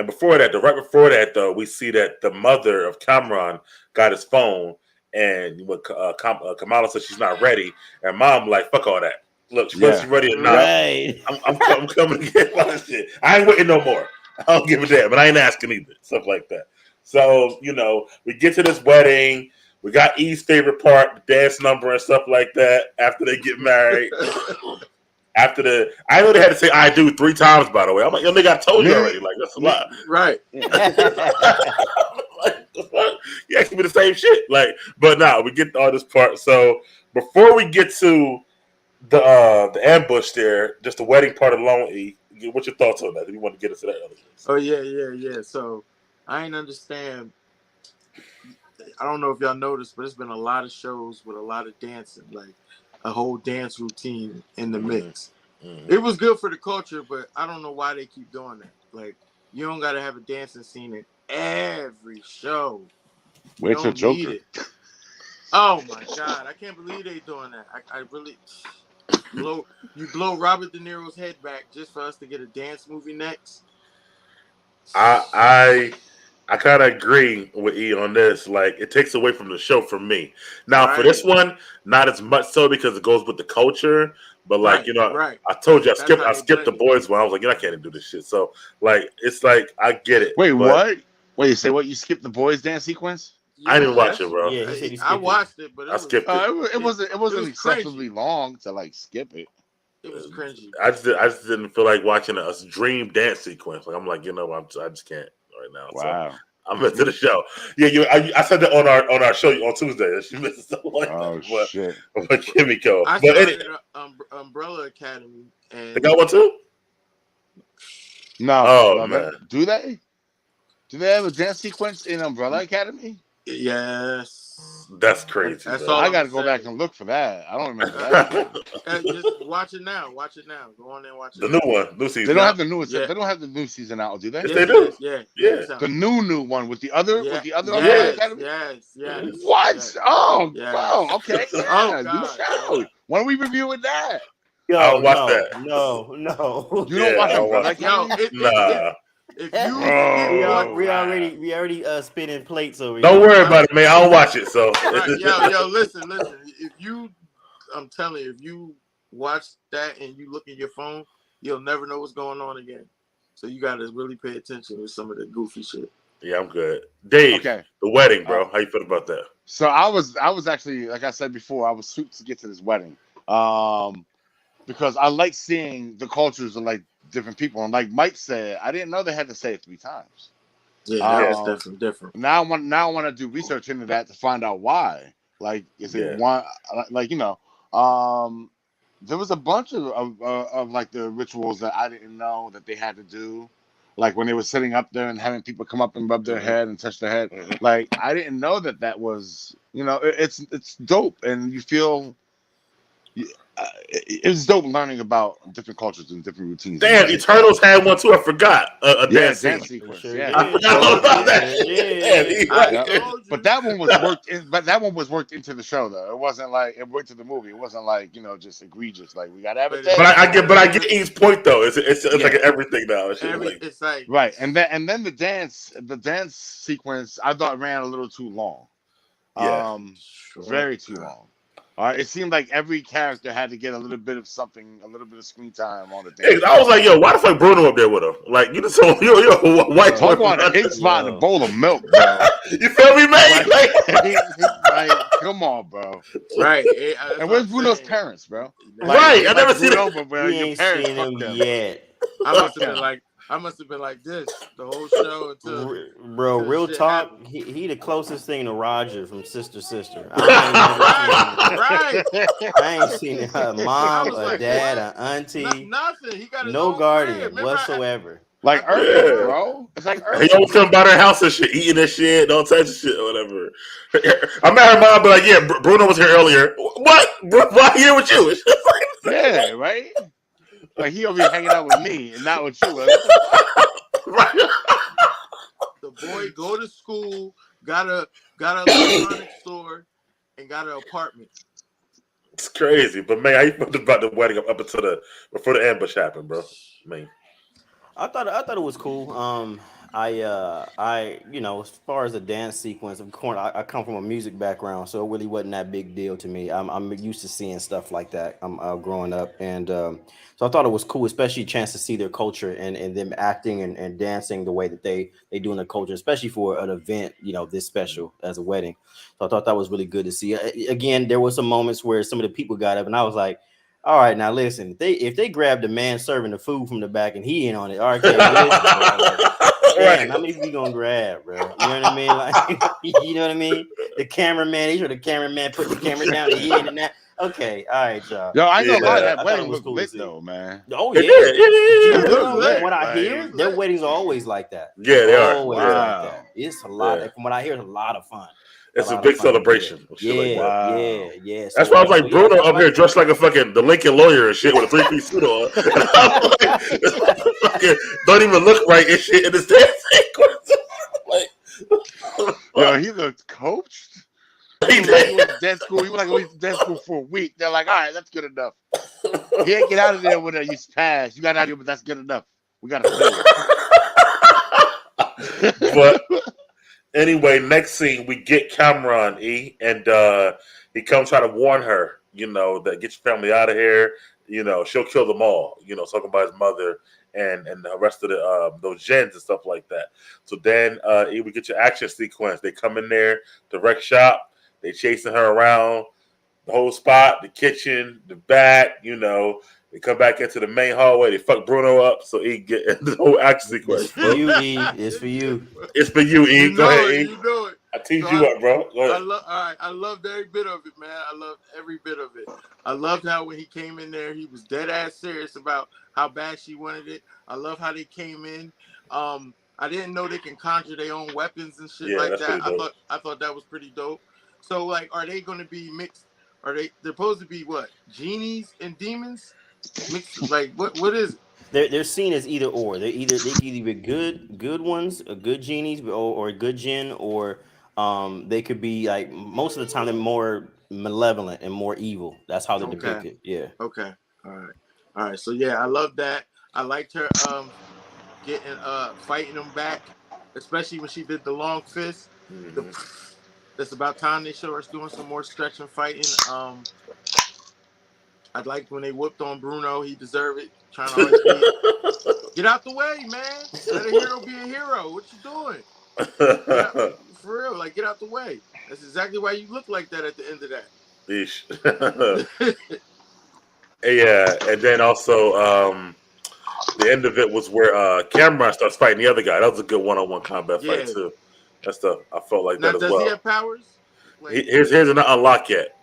before that, right before that, though, we see that the mother of Cameron got his phone, and when Kamala said she's not ready, and mom like, fuck all that. Look, whether she's ready or not, Right. I'm coming to get my shit. I ain't waiting no more. I don't give a damn, but I ain't asking either. Stuff like that. So, we get to this wedding. We got E's favorite part, the dance number and stuff like that after they get married. I know they had to say "I do" 3 times. By the way, I'm like, yo, nigga, I told you already. Like, that's a lot. Right. Like, the fuck? You asking me the same shit. Like, but now we get to all this part. So before we get to the ambush there, just the wedding part alone, E, what's your thoughts on that? If you want to get into that other thing. Oh yeah. So I ain't understand. I don't know if y'all noticed, but it's been a lot of shows with a lot of dancing, like a whole dance routine in the mix. Mm-hmm. It was good for the culture, but I don't know why they keep doing that. Like, you don't got to have a dancing scene in every show. Where's your Joker? Oh my God, I can't believe they doing that. I really blow Robert De Niro's head back just for us to get a dance movie next. I kind of agree with E on this. Like, it takes away from the show for me. Now, for this one, not as much so because it goes with the culture. But like, I told you, I skipped the boys one. I was like, I can't even do this shit. So like, it's like I get it. Wait, what? Wait, say what? You skipped the boys dance sequence? Yeah, I didn't watch it, bro. Yeah, he said he I watched it, but I skipped it. It wasn't excessively long to like skip it. It was cringy. I just didn't feel like watching a dream dance sequence. Like, I'm like, I just can't right now. Wow. So I'm into the show. Yeah, I said that on our show on Tuesday. She missed something like that. Shit. But Kimiko. I but Umbrella Academy, and they got one too. No. Man. Do they? Do they have a dance sequence in Umbrella Academy? Yes. That's crazy. That's man. all I got to go back and look for that. I don't remember that. Just watch it now. Go on there and watch it. The new one, new season. They don't have the newest. Yeah. They don't have the new season out, do they? Yes, they do. Yeah. Yeah. The new one with the other Yes. Academy. Yes. What? Yes. Oh, Yes. wow. Okay. Oh, You God. showed. When are we reviewing that? Yo, I don't watch that. No. You don't watch I don't Umbrella watch Academy? Nah. If you we already spinning plates over here. Don't worry about it, man. I don't watch it. So right, yo, listen. If I'm telling you, if you watch that and you look at your phone, you'll never know what's going on again. So you got to really pay attention with some of the goofy shit. Yeah, I'm good. Dave, Okay. The wedding, bro. How you feel about that? So I was actually, like I said before, I was super to get to this wedding, because I like seeing the cultures of like different people. And like Mike said, I didn't know they had to say it 3 times. Yeah, that's definitely different. Now I want to do research into that to find out why. Like, is it one? Like, there was a bunch of like the rituals that I didn't know that they had to do. Like when they were sitting up there and having people come up and rub their head and touch their head. Like, I didn't know that was, it's dope, and you feel. It's dope learning about different cultures and different routines. Damn, Eternals had one too. I forgot a dance sequence. Sure Yeah, I forgot all about that. Yeah. But that one was worked in. But that one was worked into the show, though. It wasn't like it worked to the movie. It wasn't like just egregious. Like, we gotta have a dance. But I get E's point though. It's like an everything now. It's like right, and then the dance sequence I thought ran a little too long. Yeah. Very too long. It seemed like every character had to get a little bit of something, a little bit of screen time on the thing. I was like, yo, why the fuck Bruno up there with him? Like, you just told yo, white boy. Talk about an ink spot in a bowl of milk, bro. You feel me, man? Like, come on, bro. Right. And where's Bruno's parents, bro? Right, I never seen Bruno, it. but where We your ain't parents seen fucked him them. yet. I must have been like this the whole show until Bro, until real shit talk, happened. he the closest thing to Roger from Sister. Right. I ain't seen a mom, was a like, dad, what? an auntie, Nothing. He got his no own guardian crib. Remember whatsoever. Like Urkel, bro. It's like Urkel. He always come by their house and shit, eating this shit, all types of shit, or whatever. I met her mom, be like, yeah, Bruno was here earlier. What? Why here with you? Yeah, right? Like he over here hanging out with me and not with you. Like, Right. The boy go to school, got a electronics store, and got an apartment. It's crazy, but man, how you felt about the wedding up until before the ambush happened, bro? Man, I thought it was cool. I as far as the dance sequence, of course, I come from a music background, so it really wasn't that big deal to me. I'm used to seeing stuff like that. I'm growing up, and so I thought it was cool, especially a chance to see their culture and them acting and dancing the way that they do in their culture, especially for an event, this special as a wedding. So I thought that was really good to see. Again, there were some moments where some of the people got up, and I was like, all right, now listen. If they grabbed the man serving the food from the back and he ain't on it, all right, listen, bro, damn, how many we gonna grab, bro? You know what I mean? Like, you know what I mean? The cameraman, he sure the cameraman put the camera down and he in and that. Okay, all right, y'all. yo, I know a lot of that I wedding thought it was was cool lit to see. though, man. Oh it yeah. did. It You was know, lit. from what I Like, hear, their weddings are always like that. Yeah, they are. Always Yeah. like that. It's a lot. Yeah. From what I hear, it's a lot of fun. It's a lot big of fun. celebration. Yeah, Like that. Wow. yeah. That's why I was like, so, Bruno yeah, I up here like dressed like a fucking the Lincoln lawyer and shit with a 3-piece suit on. Fucking don't even look right and shit in his dance sequence. Yo, he looked coached. He He was like he did. went to dance school. He was like he went to dance school for a week. They're like, all right, that's good enough. He didn't get out of there with a you pass. You got out of here, but that's good enough. We got to play. But anyway, next scene we get Cameron and he comes try to warn her, that get your family out of here. She'll kill them all. Talking about his mother and the rest of the those gens and stuff like that. So then we get your action sequence. They come in there, the wreck shop. They chasing her around the whole spot, the kitchen, the back. They come back into the main hallway. They fuck Bruno up, so he get the whole action sequence. It's for you, E. It's for you. It's for you, E. Go ahead, E. You know it. I teased So you up, bro. Go ahead. I loved every bit of it, man. I loved every bit of it. I loved how when he came in there, he was dead ass serious about how bad she wanted it. I love how they came in. I didn't know they can conjure their own weapons and shit like that's that. pretty dope. I thought that was pretty dope. So like, are they going to be mixed? They're supposed to be what? Genies and demons? Mixed? Like what is it? They're seen as either or. They can either be good ones, good genies, or a good jinn, or they could be like most of the time they're more malevolent and more evil. That's how they're depicted. Yeah. Okay. All right. So yeah, I love that. I liked her getting fighting them back, especially when she did the long fist. Mm-hmm. It's about time they show us doing some more stretching fighting. I liked when they whooped on Bruno. He deserved it. Trying to always get out the way, man. Let a hero be a hero. What you doing? For real, like get out the way. That's exactly why you look like that at the end of that. Yeesh. Yeah, and then also the end of it was where Cameron starts fighting the other guy. That was a good one-on-one combat fight too. That's stuff I felt like Now, that as does well. he have powers? Like, Here's not unlocked yet,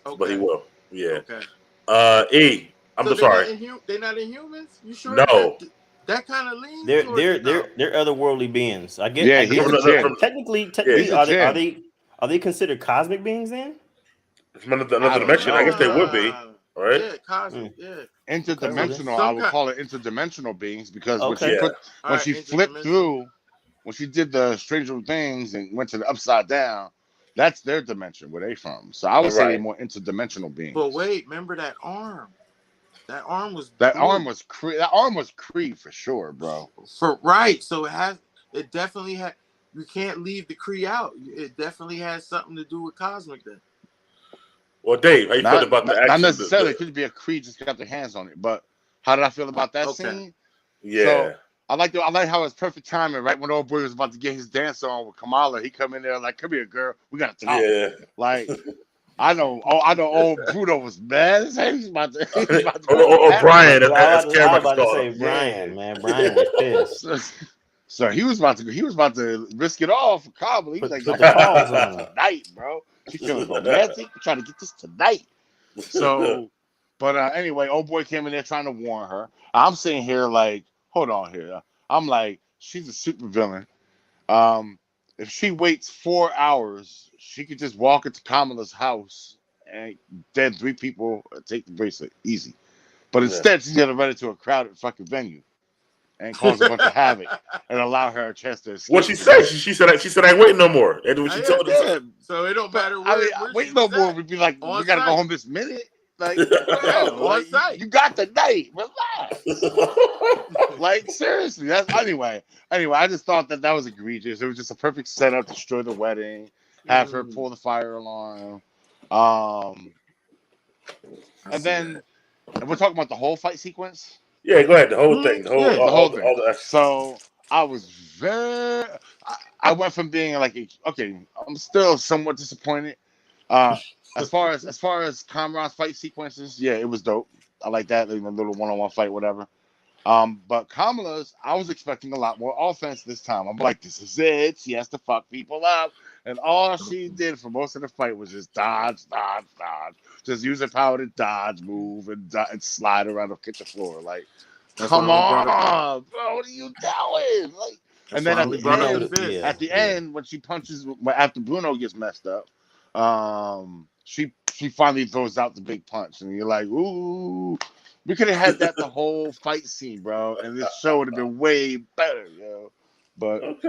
okay. but he will. Yeah. Okay. I'm So sorry. They're not Inhumans? You sure? No. That kind of leans. They're towards otherworldly beings. I get. Yeah, I he's guess a jinn. technically, he's a jinn. are they considered cosmic beings then? From another don't dimension. I know. guess they would be. Right? Yeah, cosmic. Yeah. Interdimensional. I would call it interdimensional beings because Okay. when she flipped through, when she did the Stranger Things and went to the upside down, that's their dimension where they from. So I would say they're more interdimensional beings. But wait, remember that arm? That arm was arm was Kree for sure, bro. right. So it definitely had. you can't leave the Kree out. It definitely has something to do with Cosmic then. Well, Dave, how you feel about the not action? necessarily. It could be a Kree just got their hands on it. But how did I feel about that scene? Yeah. So I like how it's perfect timing. Right when old boy was about to get his dance on with Kamala, he come in there like, "Come here, girl, we got to talk." Yeah. Like I know old Bruno was mad. He's about to or Brian, as I Cameron was about to called say him. Brian, man. Brian was pissed. So he was about to risk it all for Kamala. He was like, put the paws on him. tonight, bro. She feeling romantic. We're trying to get this tonight. So, but anyway, old boy came in there trying to warn her. I'm sitting here like, hold on here. I'm like, she's a super villain. If she waits 4 hours, she could just walk into Kamala's house and dead 3 people take the bracelet easy. But instead, she's gonna run into a crowded fucking venue and cause a bunch of havoc and allow her a chance to escape. What she said? She said I ain't waiting no more. And when she told us, so it don't matter where. where Wait no more. We'd be like, we gotta go home this minute. Like, on site. You got the date. Relax. Like seriously. Anyway. I just thought that was egregious. It was just a perfect setup to destroy the wedding, have her pull the fire alarm, and then we're talking about the whole fight sequence. Yeah, go ahead. The whole thing. The whole thing. So I was I went from being like, okay, I'm still somewhat disappointed. As far as Kamran's fight sequences, yeah, it was dope. I like that, like a little one-on-one fight, whatever. But Kamala's, I was expecting a lot more offense this time. I'm like, this is it. She has to fuck people up. And all she did for most of the fight was just dodge. Just use her power to dodge, move, and slide around the kitchen floor. Like, come on, bro, what are you doing? Like, and then at the end, when she punches, after Bruno gets messed up, she finally throws out the big punch, and you're like, ooh. We could have had that the whole fight scene, bro, and this show would have been way better, yo. But okay,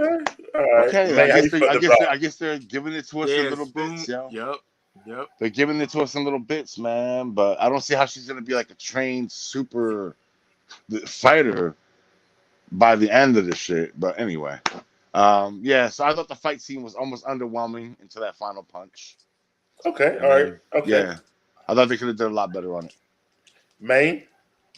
all right. Okay, Man, I guess they're giving it to us in little bits, yo. Yep. They're giving it to us in little bits, man. But I don't see how she's gonna be like a trained super fighter by the end of this shit. But anyway, yeah. So I thought the fight scene was almost underwhelming until that final punch. Okay, all right, okay. Yeah, I thought they could have done a lot better on it. Maine?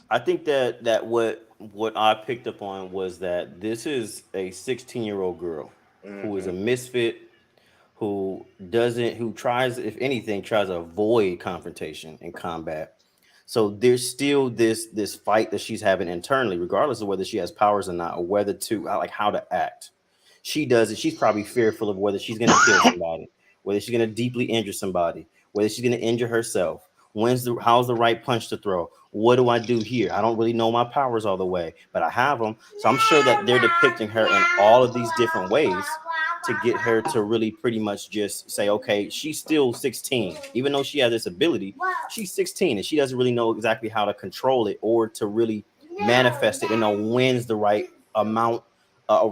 I think that what I picked up on was that this is a 16-year-old girl who is a misfit, who tries, if anything, tries to avoid confrontation and combat. So there's still this fight that she's having internally, regardless of whether she has powers or not, or whether how to act. She does it. She's probably fearful of whether she's going to kill somebody, whether she's going to deeply injure somebody, whether she's going to injure herself. How's the right punch to throw? What do I do here? I don't really know my powers all the way, but I have them. So I'm sure that they're depicting her in all of these different ways to get her to really pretty much just say, okay, she's still 16. Even though she has this ability, she's 16 and she doesn't really know exactly how to control it or to really manifest it and know when's the right amount,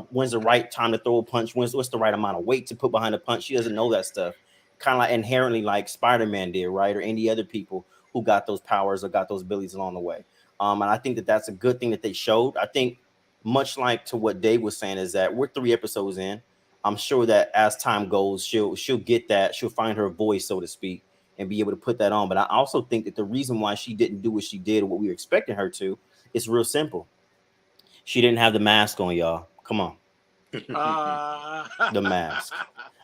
when's the right time to throw a punch, what's the right amount of weight to put behind a punch. She doesn't know that stuff. Kind of like inherently like Spider-Man did, right? Or any other people who got those powers or got those abilities along the way. And I think that that's a good thing that they showed. I think much like to what Dave was saying is that we're 3 episodes in. I'm sure that as time goes, she'll get that. She'll find her voice, so to speak, and be able to put that on. But I also think that the reason why she didn't do what she did or what we were expecting her to is real simple. She didn't have the mask on, y'all. Come on. The mask.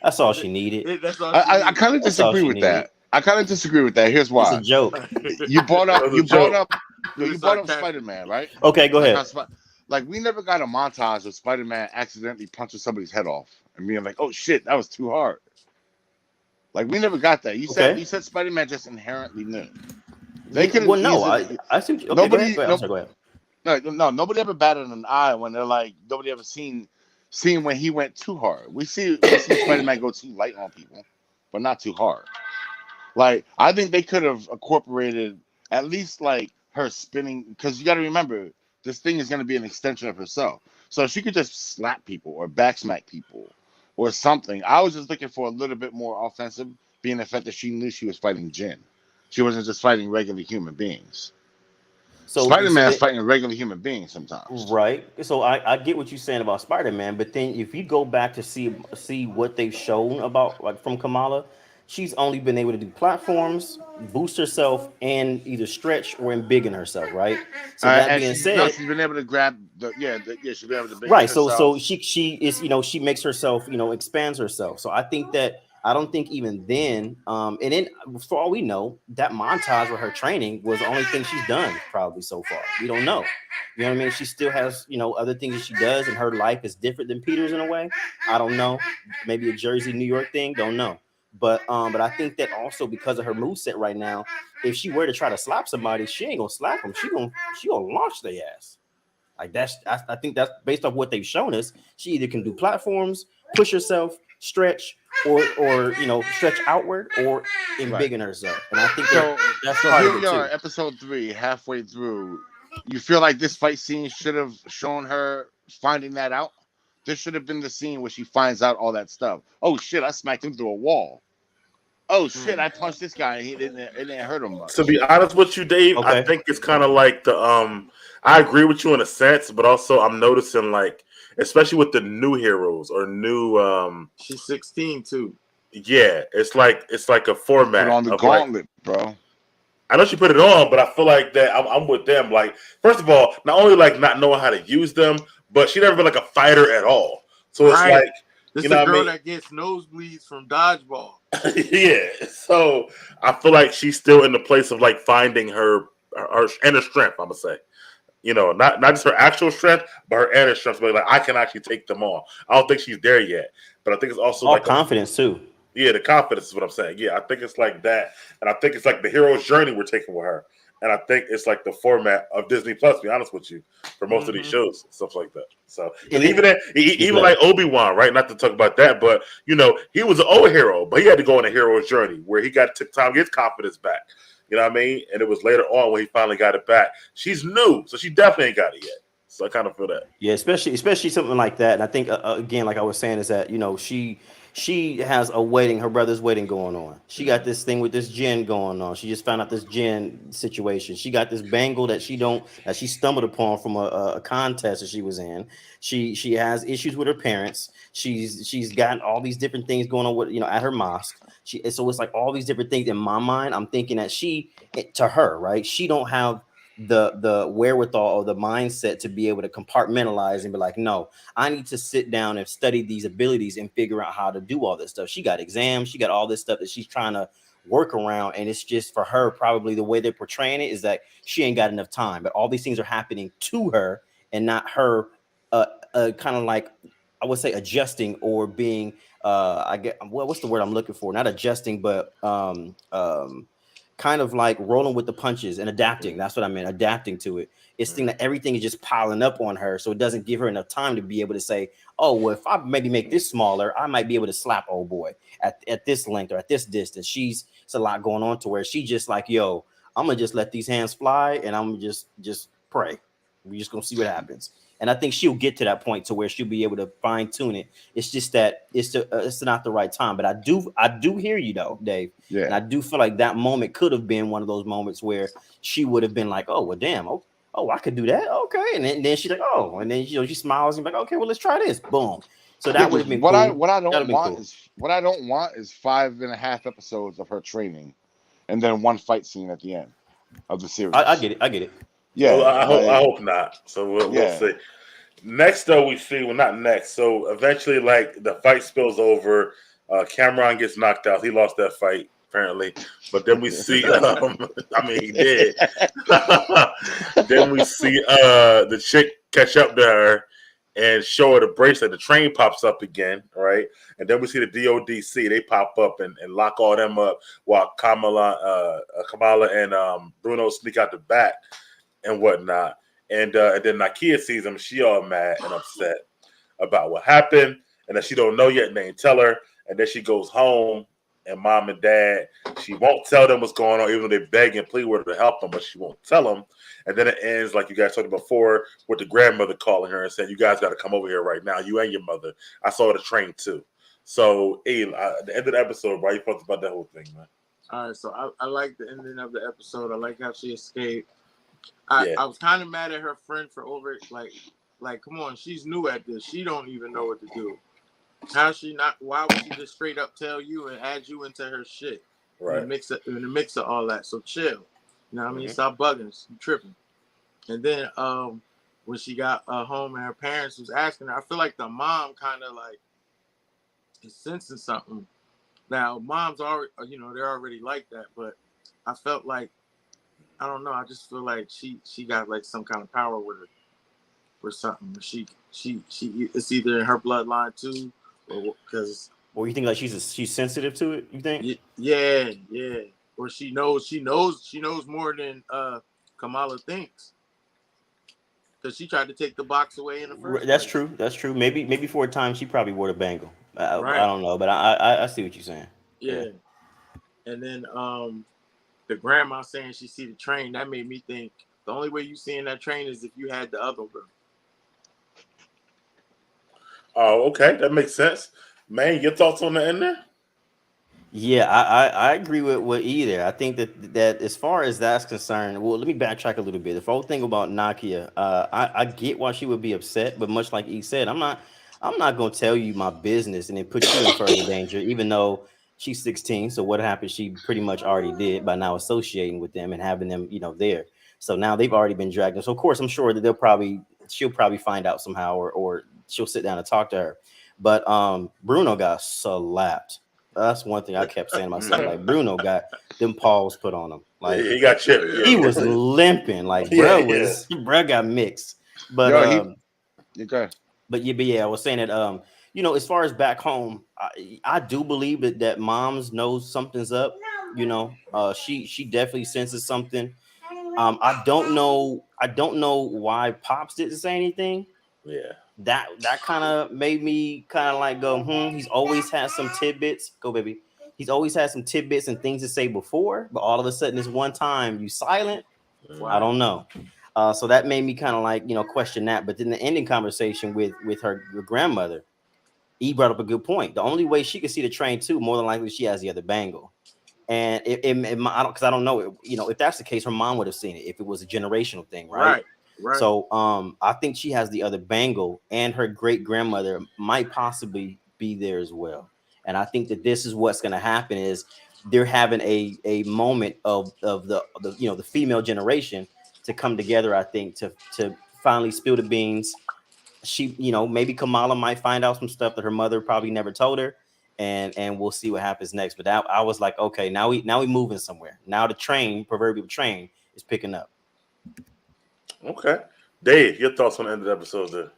That's all she needed. I kind of disagree with that. Here's why. It's a joke. You brought up Spider-Man, right? Okay, go ahead. Like we never got a montage of Spider-Man accidentally punching somebody's head off and being like, "Oh shit, that was too hard." Like we never got that. You said Spider-Man just inherently knew. They could. Well, no, I think okay, go ahead. No, nobody ever batted an eye when they're like nobody ever seen when he went too hard. We see Spider-Man go too light on people, but not too hard. Like I think they could have incorporated at least like her spinning, because you got to remember this thing is going to be an extension of herself. So she could just slap people or backsmack people or something. I was just looking for a little bit more offensive, being the fact that she knew she was fighting Jinn. She wasn't just fighting regular human beings. So Spider-Man's fighting regular human beings sometimes. right. So I get what you're saying about Spider-Man, but then if you go back to see what they've shown about like from Kamala, she's only been able to do platforms, boost herself, and either stretch or embiggen herself, right? So that And being she's said, been able to grab she's been able to big right. So herself. she is, she makes herself, expands herself. So I think that I don't think even then, and then for all we know, that montage with her training was the only thing she's done probably so far. We don't know. You know what I mean? She still has, other things that she does, and her life is different than Peter's in a way. I don't know. Maybe a Jersey, New York thing. Don't know. But I think that also because of her moveset right now, if she were to try to slap somebody, she ain't gonna slap them. She gonna launch their ass. Like I think that's based off what they've shown us. She either can do platforms, push herself, stretch, or stretch outward, or embiggen herself. And I think that's so part here of it we are, too. episode 3, halfway through. You feel like this fight scene should have shown her finding that out? This should have been the scene where she finds out all that stuff. Oh shit, I smacked him through a wall. Oh shit, I punched this guy and it didn't hurt him much. To be honest with you, Dave, I Okay. think it's kind of like the I agree with you in a sense, but also I'm noticing like, especially with the new heroes or new She's 16 too. yeah, it's like a format Put on the of gauntlet, bro. I know she put it on, but I feel like that I'm with them. Like, first of all, not only like not knowing how to use them, but she never been like a fighter at all. So it's Right. like, This you know a what I girl mean? that gets nosebleeds from dodgeball. Yeah. So I feel like she's still in the place of like finding her inner strength. I'm gonna say, not just her actual strength, but her inner strength. But like I can actually take them on. I don't think she's there yet, but I think it's also All like confidence too. yeah, the confidence is what I'm saying. Yeah, I think it's like that, and I think it's like the hero's journey we're taking with her, and I think it's like the format of Disney Plus. To be honest with you, for most of these shows, and stuff like that. So, and even like Obi-Wan, right? Not to talk about that, but he was an old hero, but he had to go on a hero's journey where he took time to get his confidence back. You know what I mean? And it was later on when he finally got it back. She's new, so she definitely ain't got it yet. So I kind of feel that. Yeah, especially something like that. And I think again, like I was saying, is that she has a wedding, her brother's wedding going on. She got this thing with this Jen going on. She just found out this Jen situation. She got this bangle that she stumbled upon from a contest that she was in. She has issues with her parents. She's got all these different things going on with at her mosque. So it's like all these different things in my mind. I'm thinking that to her, right? She don't have the wherewithal or the mindset to be able to compartmentalize and be like, no, I need to sit down and study these abilities and figure out how to do all this stuff. She got exams, she got all this stuff that she's trying to work around, and it's just for her, probably the way they're portraying it is that she ain't got enough time, but all these things are happening to her and not her kind of like, I would say, adjusting or being what's the word I'm looking for, not adjusting, but kind of like rolling with the punches and adapting. That's what I meant, adapting to it. It's thing that everything is just piling up on her, so it doesn't give her enough time to be able to say, oh, well, if I maybe make this smaller, I might be able to slap old boy at this length or at this distance. It's a lot going on to where she just like, yo, I'm gonna just let these hands fly and I'm just pray. We're just gonna see what happens. And I think she'll get to that point to where she'll be able to fine tune it. It's just that it's not the right time. But I do hear you though, Dave. Yeah. And I do feel like that moment could have been one of those moments where she would have been like, oh, well, damn. Oh, I could do that. Okay. And then she's like, oh, and then she smiles and be like, okay, well, let's try this. Boom. So that would have been what cool. What I don't want is 5.5 episodes of her training, and then one fight scene at the end of the series. I get it. Yeah, well, I hope not. So we'll see. Next, though, we see not next. So eventually, like the fight spills over. Cameron gets knocked out. He lost that fight apparently, but then we see. I mean, he did. Then we see the chick catch up to her and show her the bracelet. The train pops up again, right? And then we see the DODC. They pop up and lock all them up while Kamala and Bruno sneak out the back and whatnot. And then Nakia sees them. She all mad and upset about what happened, and that she don't know yet, and they ain't tell her. And then she goes home, and mom and dad, she won't tell them what's going on, even though they beg and plead with her to help them, but she won't tell them. And then it ends, like you guys talked before, with the grandmother calling her and saying, you guys got to come over here right now, you and your mother. I saw the train too. So, at the end of the episode, bro, you about that whole thing, man? All right, so I like the ending of the episode. I like how she escaped. I was kind of mad at her friend for like, come on, she's new at this. She don't even know what to do. How she not? Why would she just straight up tell you and add you into her shit? Right. In the mix of all that. So chill. You know what I mean? Stop bugging. You tripping. And then when she got home and her parents was asking her, I feel like the mom kind of like is sensing something. Now, moms are, they're already like that, but I felt like, I don't know, I just feel like she got like some kind of power with her or something. She it's either in her bloodline too, or because. Or you think like she's sensitive to it? You think? Yeah. Or she knows more than Kamala thinks. Because she tried to take the box away in the first That's place. true. That's true. Maybe for a time she probably wore the bangle. Right. I don't know, but I see what you're saying. Yeah. And then the grandma saying she see the train, that made me think the only way you seeing that train is if you had the other one. Oh, okay, that makes sense. Man, your thoughts on the end there? Yeah, I agree with either. I think that as far as that's concerned, well, let me backtrack a little bit. The whole thing about Nakia, I get why she would be upset, but much like E said, I'm not gonna tell you my business and then put you in further danger, even though she's 16. So what happened? She pretty much already did by now associating with them and having them, there. So now they've already been dragged. So of course, I'm sure that she'll probably find out somehow, or she'll sit down and talk to her. But Bruno got slapped. That's one thing I kept saying to myself. Like Bruno got them paws put on him. Like he got chipped. He was limping. Like bro got mixed. But okay. But yeah, I was saying that as far as back home, I do believe that moms know something's up. She definitely senses something. I don't know why Pops didn't say anything. Yeah. That kind of made me kind of like go, he's always had some tidbits. Go, baby. He's always had some tidbits and things to say before, but all of a sudden, this one time you silent. Wow. I don't know. So that made me kind of like, question that. But then the ending conversation with her grandmother, he brought up a good point. The only way she could see the train too, more than likely, she has the other bangle. And because I don't know, if that's the case, her mom would have seen it if it was a generational thing, right? Right. So I think she has the other bangle, and her great grandmother might possibly be there as well. And I think that this is what's going to happen is they're having a moment of the female generation to come together. I think to finally spill the beans. She maybe Kamala might find out some stuff that her mother probably never told her, and we'll see what happens next. But I was like, okay, now we moving somewhere. Now the proverbial train is picking up. Okay. Dave, your thoughts on the end of the episode there?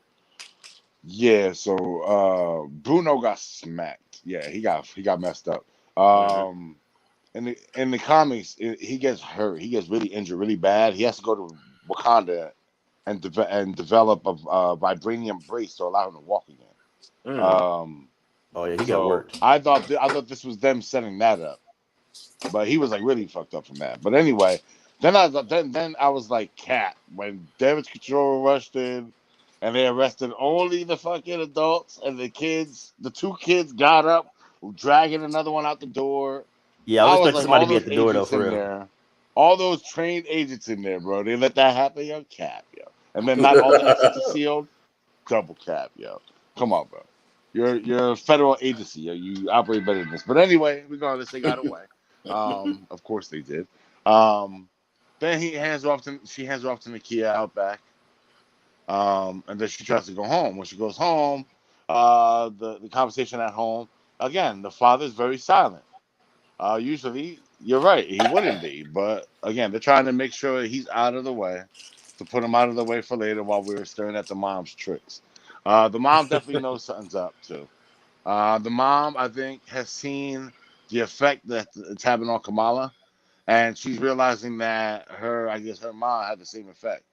Yeah, so Bruno got smacked. Yeah, he got messed up. In the comics, he gets hurt. He gets really injured, really bad. He has to go to Wakanda and develop a vibranium brace to allow him to walk again. He got worked. I thought this was them setting that up, but he was like really fucked up from that. But anyway. Then I was like, Cat, when Damage Control rushed in and they arrested only the fucking adults and the kids, the two kids got up, dragging another one out the door. Yeah, I was expecting somebody to be at the door though, for real. There, all those trained agents in there, bro. They let that happen, yo, cap, yo. And then not all the exits are sealed, double cap, yo. Come on, bro. You're a federal agency, yo. You operate better than this. But anyway, regardless, they got away. Of course they did. Then she hands her off to Nakia out back. And then she tries to go home. When she goes home, the conversation at home, again, the father's very silent. Usually, you're right, he wouldn't be. But again, they're trying to make sure he's out of the way, to put him out of the way for later while we were staring at the mom's tricks. The mom definitely knows something's up, too. The mom, I think, has seen the effect that it's having on Kamala. And she's realizing that her mom had the same effect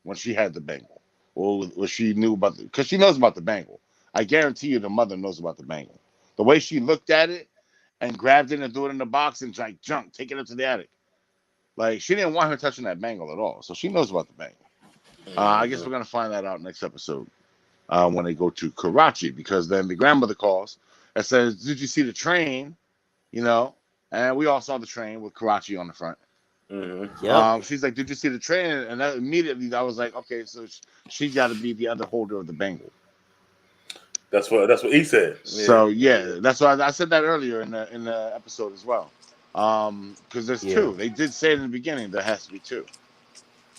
when she had the bangle. Or she knew about because she knows about the bangle. I guarantee you the mother knows about the bangle. The way she looked at it and grabbed it and threw it in the box and like junk, take it up to the attic. Like she didn't want her touching that bangle at all. So she knows about the bangle. I guess we're gonna find that out next episode when they go to Karachi, because then the grandmother calls and says, "Did you see the train?" And we all saw the train with Karachi on the front. Mm-hmm. Yep. She's like, "Did you see the trailer?" And that, immediately, I was like, "Okay, so she's got to be the other holder of the bangle." That's what he said. So yeah, that's why I said that earlier in the episode as well. Because there's Yeah. two. They did say in the beginning there has to be two.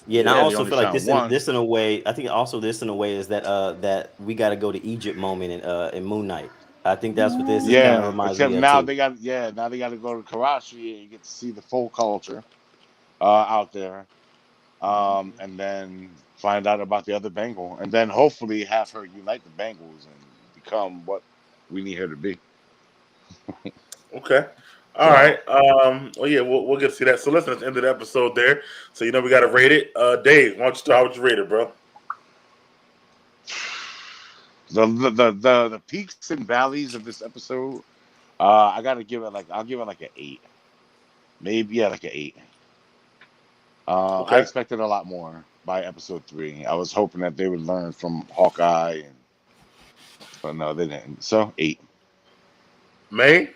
Yeah, and I Yeah, they also only feel like found this one. this in a way. I think also this in a way is that that we got to go to Egypt moment in Moon Knight. I think that's what this is kind of Yeah, reminds except me of now too. they got to go to Karachi and you get to see the full culture out there, and then find out about the other Bengal, and then hopefully have her unite the Bengals and become what we need her to be. Okay. All right. Well, yeah, we'll get to see that. So listen, let's end the episode there. So we got to rate it. Dave, why don't you start? How would you rate it, bro? The peaks and valleys of this episode, I gotta give it I'll give it like an 8, maybe like an 8. Okay. I expected a lot more by episode 3. I was hoping that they would learn from Hawkeye, but no, they didn't. So 8. May?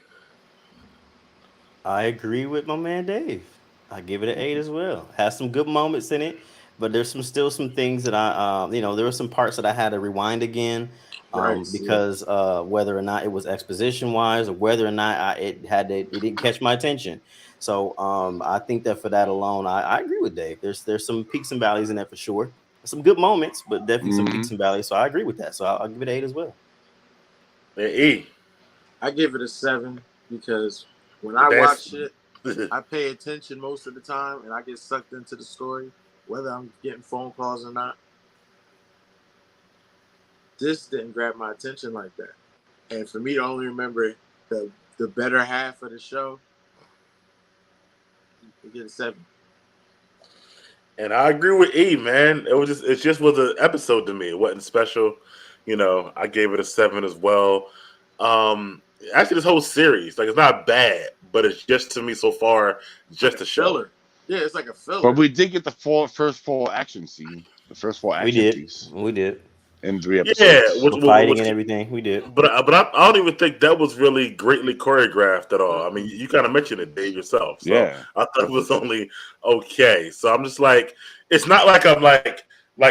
I agree with my man Dave. I give it an 8 as well. Has some good moments in it, but there's still some things that I there were some parts that I had to rewind again. Right, Because whether or not it was exposition wise or whether or not it didn't catch my attention. So I think that for that alone, I agree with Dave. There's some peaks and valleys in there for sure. Some good moments, but definitely some peaks and valleys. So I agree with that. So I'll give it an 8 as well. Yeah, E. I give it a 7 because when I watch it, I pay attention most of the time and I get sucked into the story, whether I'm getting phone calls or not. This didn't grab my attention like that. And for me to only remember the better half of the show, I get a 7. And I agree with E, man. It just was an episode to me. It wasn't special. I gave it a 7 as well. Actually, this whole series, it's not bad, but it's just, to me so far, just a show. Filler. Yeah, it's like a filler. But we did get the first full action scene. The first full action piece. We did. In 3 episodes. Yeah, fighting and everything. We did. But I don't even think that was really greatly choreographed at all. I mean, you kind of mentioned it, Dave, yourself. So yeah. I thought it was only okay. So I'm just like, it's not like I'm like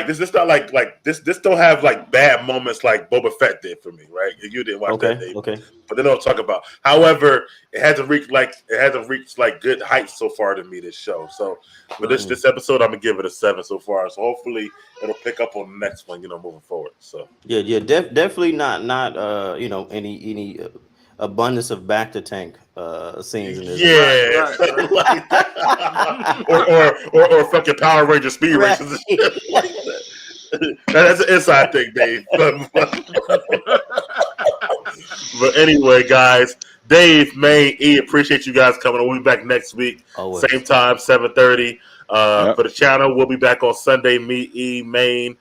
this. It's not like this. This don't have bad moments like Boba Fett did for me, right? You didn't watch that, Dave. Okay. But they don't talk about. However, it hasn't reached good heights so far to me, this show. So, but this episode, I'm gonna give it a 7 so far. So hopefully it'll pick up on the next one, moving forward. So definitely not any abundance of back to tank scenes in this. Yeah, right. or fucking Power Ranger speed races. That's an inside thing, Dave. But anyway, guys, Dave, May, E, appreciate you guys coming. We'll be back next week, Always. Same time, 7:30. For the channel, we'll be back on Sunday. Me, E, Maine,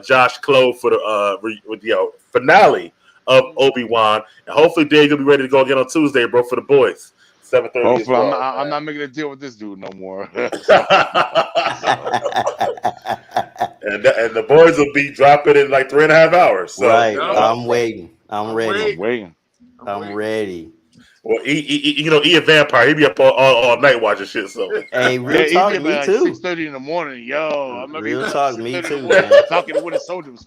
Josh, Clove for the finale of Obi-Wan, and hopefully Dave will be ready to go again on Tuesday, bro, for the boys. 7:30. Hopefully, I'm not making a deal with this dude no more. And the boys will be dropping in 3.5 hours. So. Right, I'm waiting. I'm ready. I'm ready. Well, he a vampire. He be up all night watching shit. So hey, real talk, me too. 6:30 in the morning, yo. I'm real talk, me too. Talking to Winter Soldiers.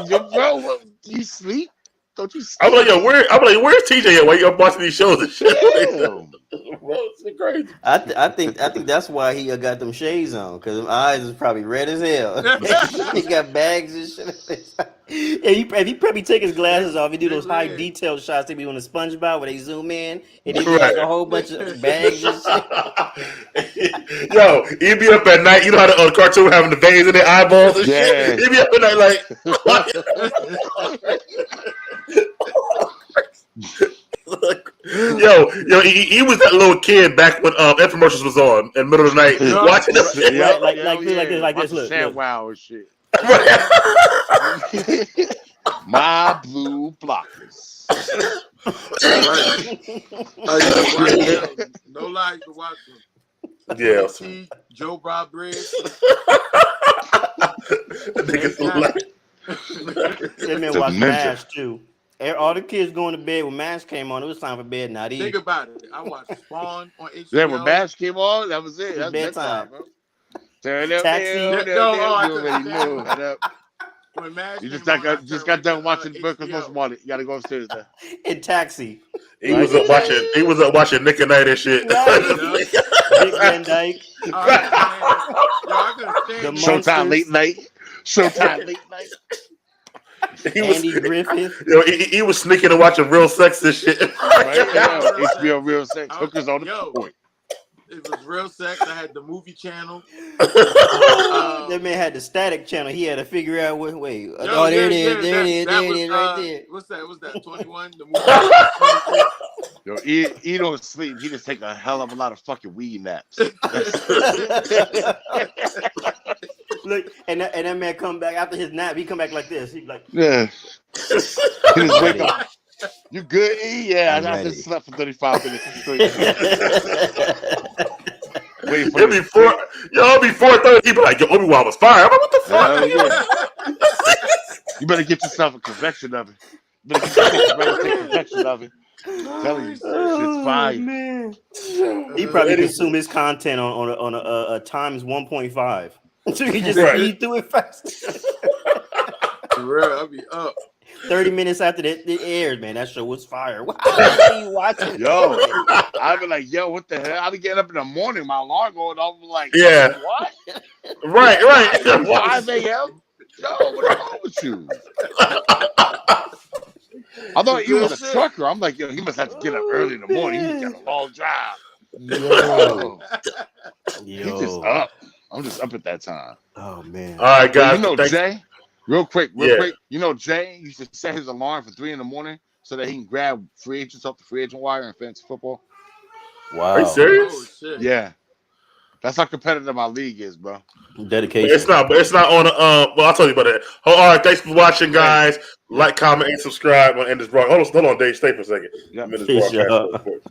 Yo, bro, do you sleep? Don't you sleep? I'm like, where's TJ at while you up watching these shows and shit? Well, it's crazy. I think that's why he got them shades on, because his eyes is probably red as hell. He got bags and shit. If he probably take his glasses off, he do those high detail shots they be on the SpongeBob where they zoom in and they got a whole bunch of bags and shit. Yo, he'd be up at night. You know how the cartoon having the veins in their eyeballs and shit. He'd be up at night yo, he was that little kid back when infomercials was on in the middle of the night watching them shit. Like this. Look. Wow and shit. My blue blockers. No lie, you can watch them. Yeah. Joe Bob Briggs. They may watch MASH too. All the kids going to bed when MASH came on. It was time for bed. Not Think even. about it. I watched Spawn on HBO. Yeah, when MASH came on, that was it. It was That's bedtime. bedtime, bro. Turn up, Taxi. down, No, oh, I you already couldn't know. stand Turn up. When MASH You came just on, I got turned done right watching to, Burger's Most HBO. Wanted. You gotta go upstairs now. In Taxi. He was up watching Nick at Night and shit. Right. Dick Van Dyke. Oh, man. Yo, I couldn't stand The it. Showtime Monsters. late night. Showtime late night. He was, Andy Griffith. he was sneaking and watching Real Sex and shit. Right? Yeah. HBO Real Sex. Hookers on the Yo. point. It was Real Sex. I had the movie channel. That man had the static channel. He had to figure out what. Wait. Yo, Oh, there it is. yeah, There it is. that There it was, is. Right there. What's that? What's that? 21? The movie. Yo, he don't sleep. He just take a hell of a lot of fucking weed naps. Look, and that man come back after his nap. He come back like this. He like, Yeah. He just wake up. You good, E? Yeah, I'm I ready. just slept for 35 minutes straight. Wait for It'd be 4:30. He'd be like, yo, Obi-Wan was fire. I'm like, what the fuck? Hell yeah. You better get yourself a convection oven. You better take convection oven. I'm telling you, shit's fire. Man. He probably consume his content on a times 1.5. So he just Right. read through it fast. For real, I'll be up. 30 minutes after it aired, man, that show was fire. Wow, are you watching? Yo, I'd be like, yo, what the hell? I'd be getting up in the morning, my alarm going off. I'm like, Yeah. what? Right. 5 a.m.? Yo, what's wrong with you? I thought he was a trucker. I'm like, yo, he must have to get up early in the morning. He's got a long drive. Yo. He's just up. I'm just up at that time. Oh man. All right, guys. You know, thanks. Jay, real quick. Yeah. You know, Jay used to set his alarm for 3 a.m. so that he can grab free agents off the free agent wire in fantasy football. Wow. Are you serious? Oh, shit. Yeah. That's how competitive my league is, bro. Dedication. It's not on. Well, I'll tell you about that. All right, thanks for watching, guys. Like, comment, and subscribe on Endless Broad. Hold on, Dave. Stay for a second. Yeah. I'm in this Peace, broadcast y'all. real quick.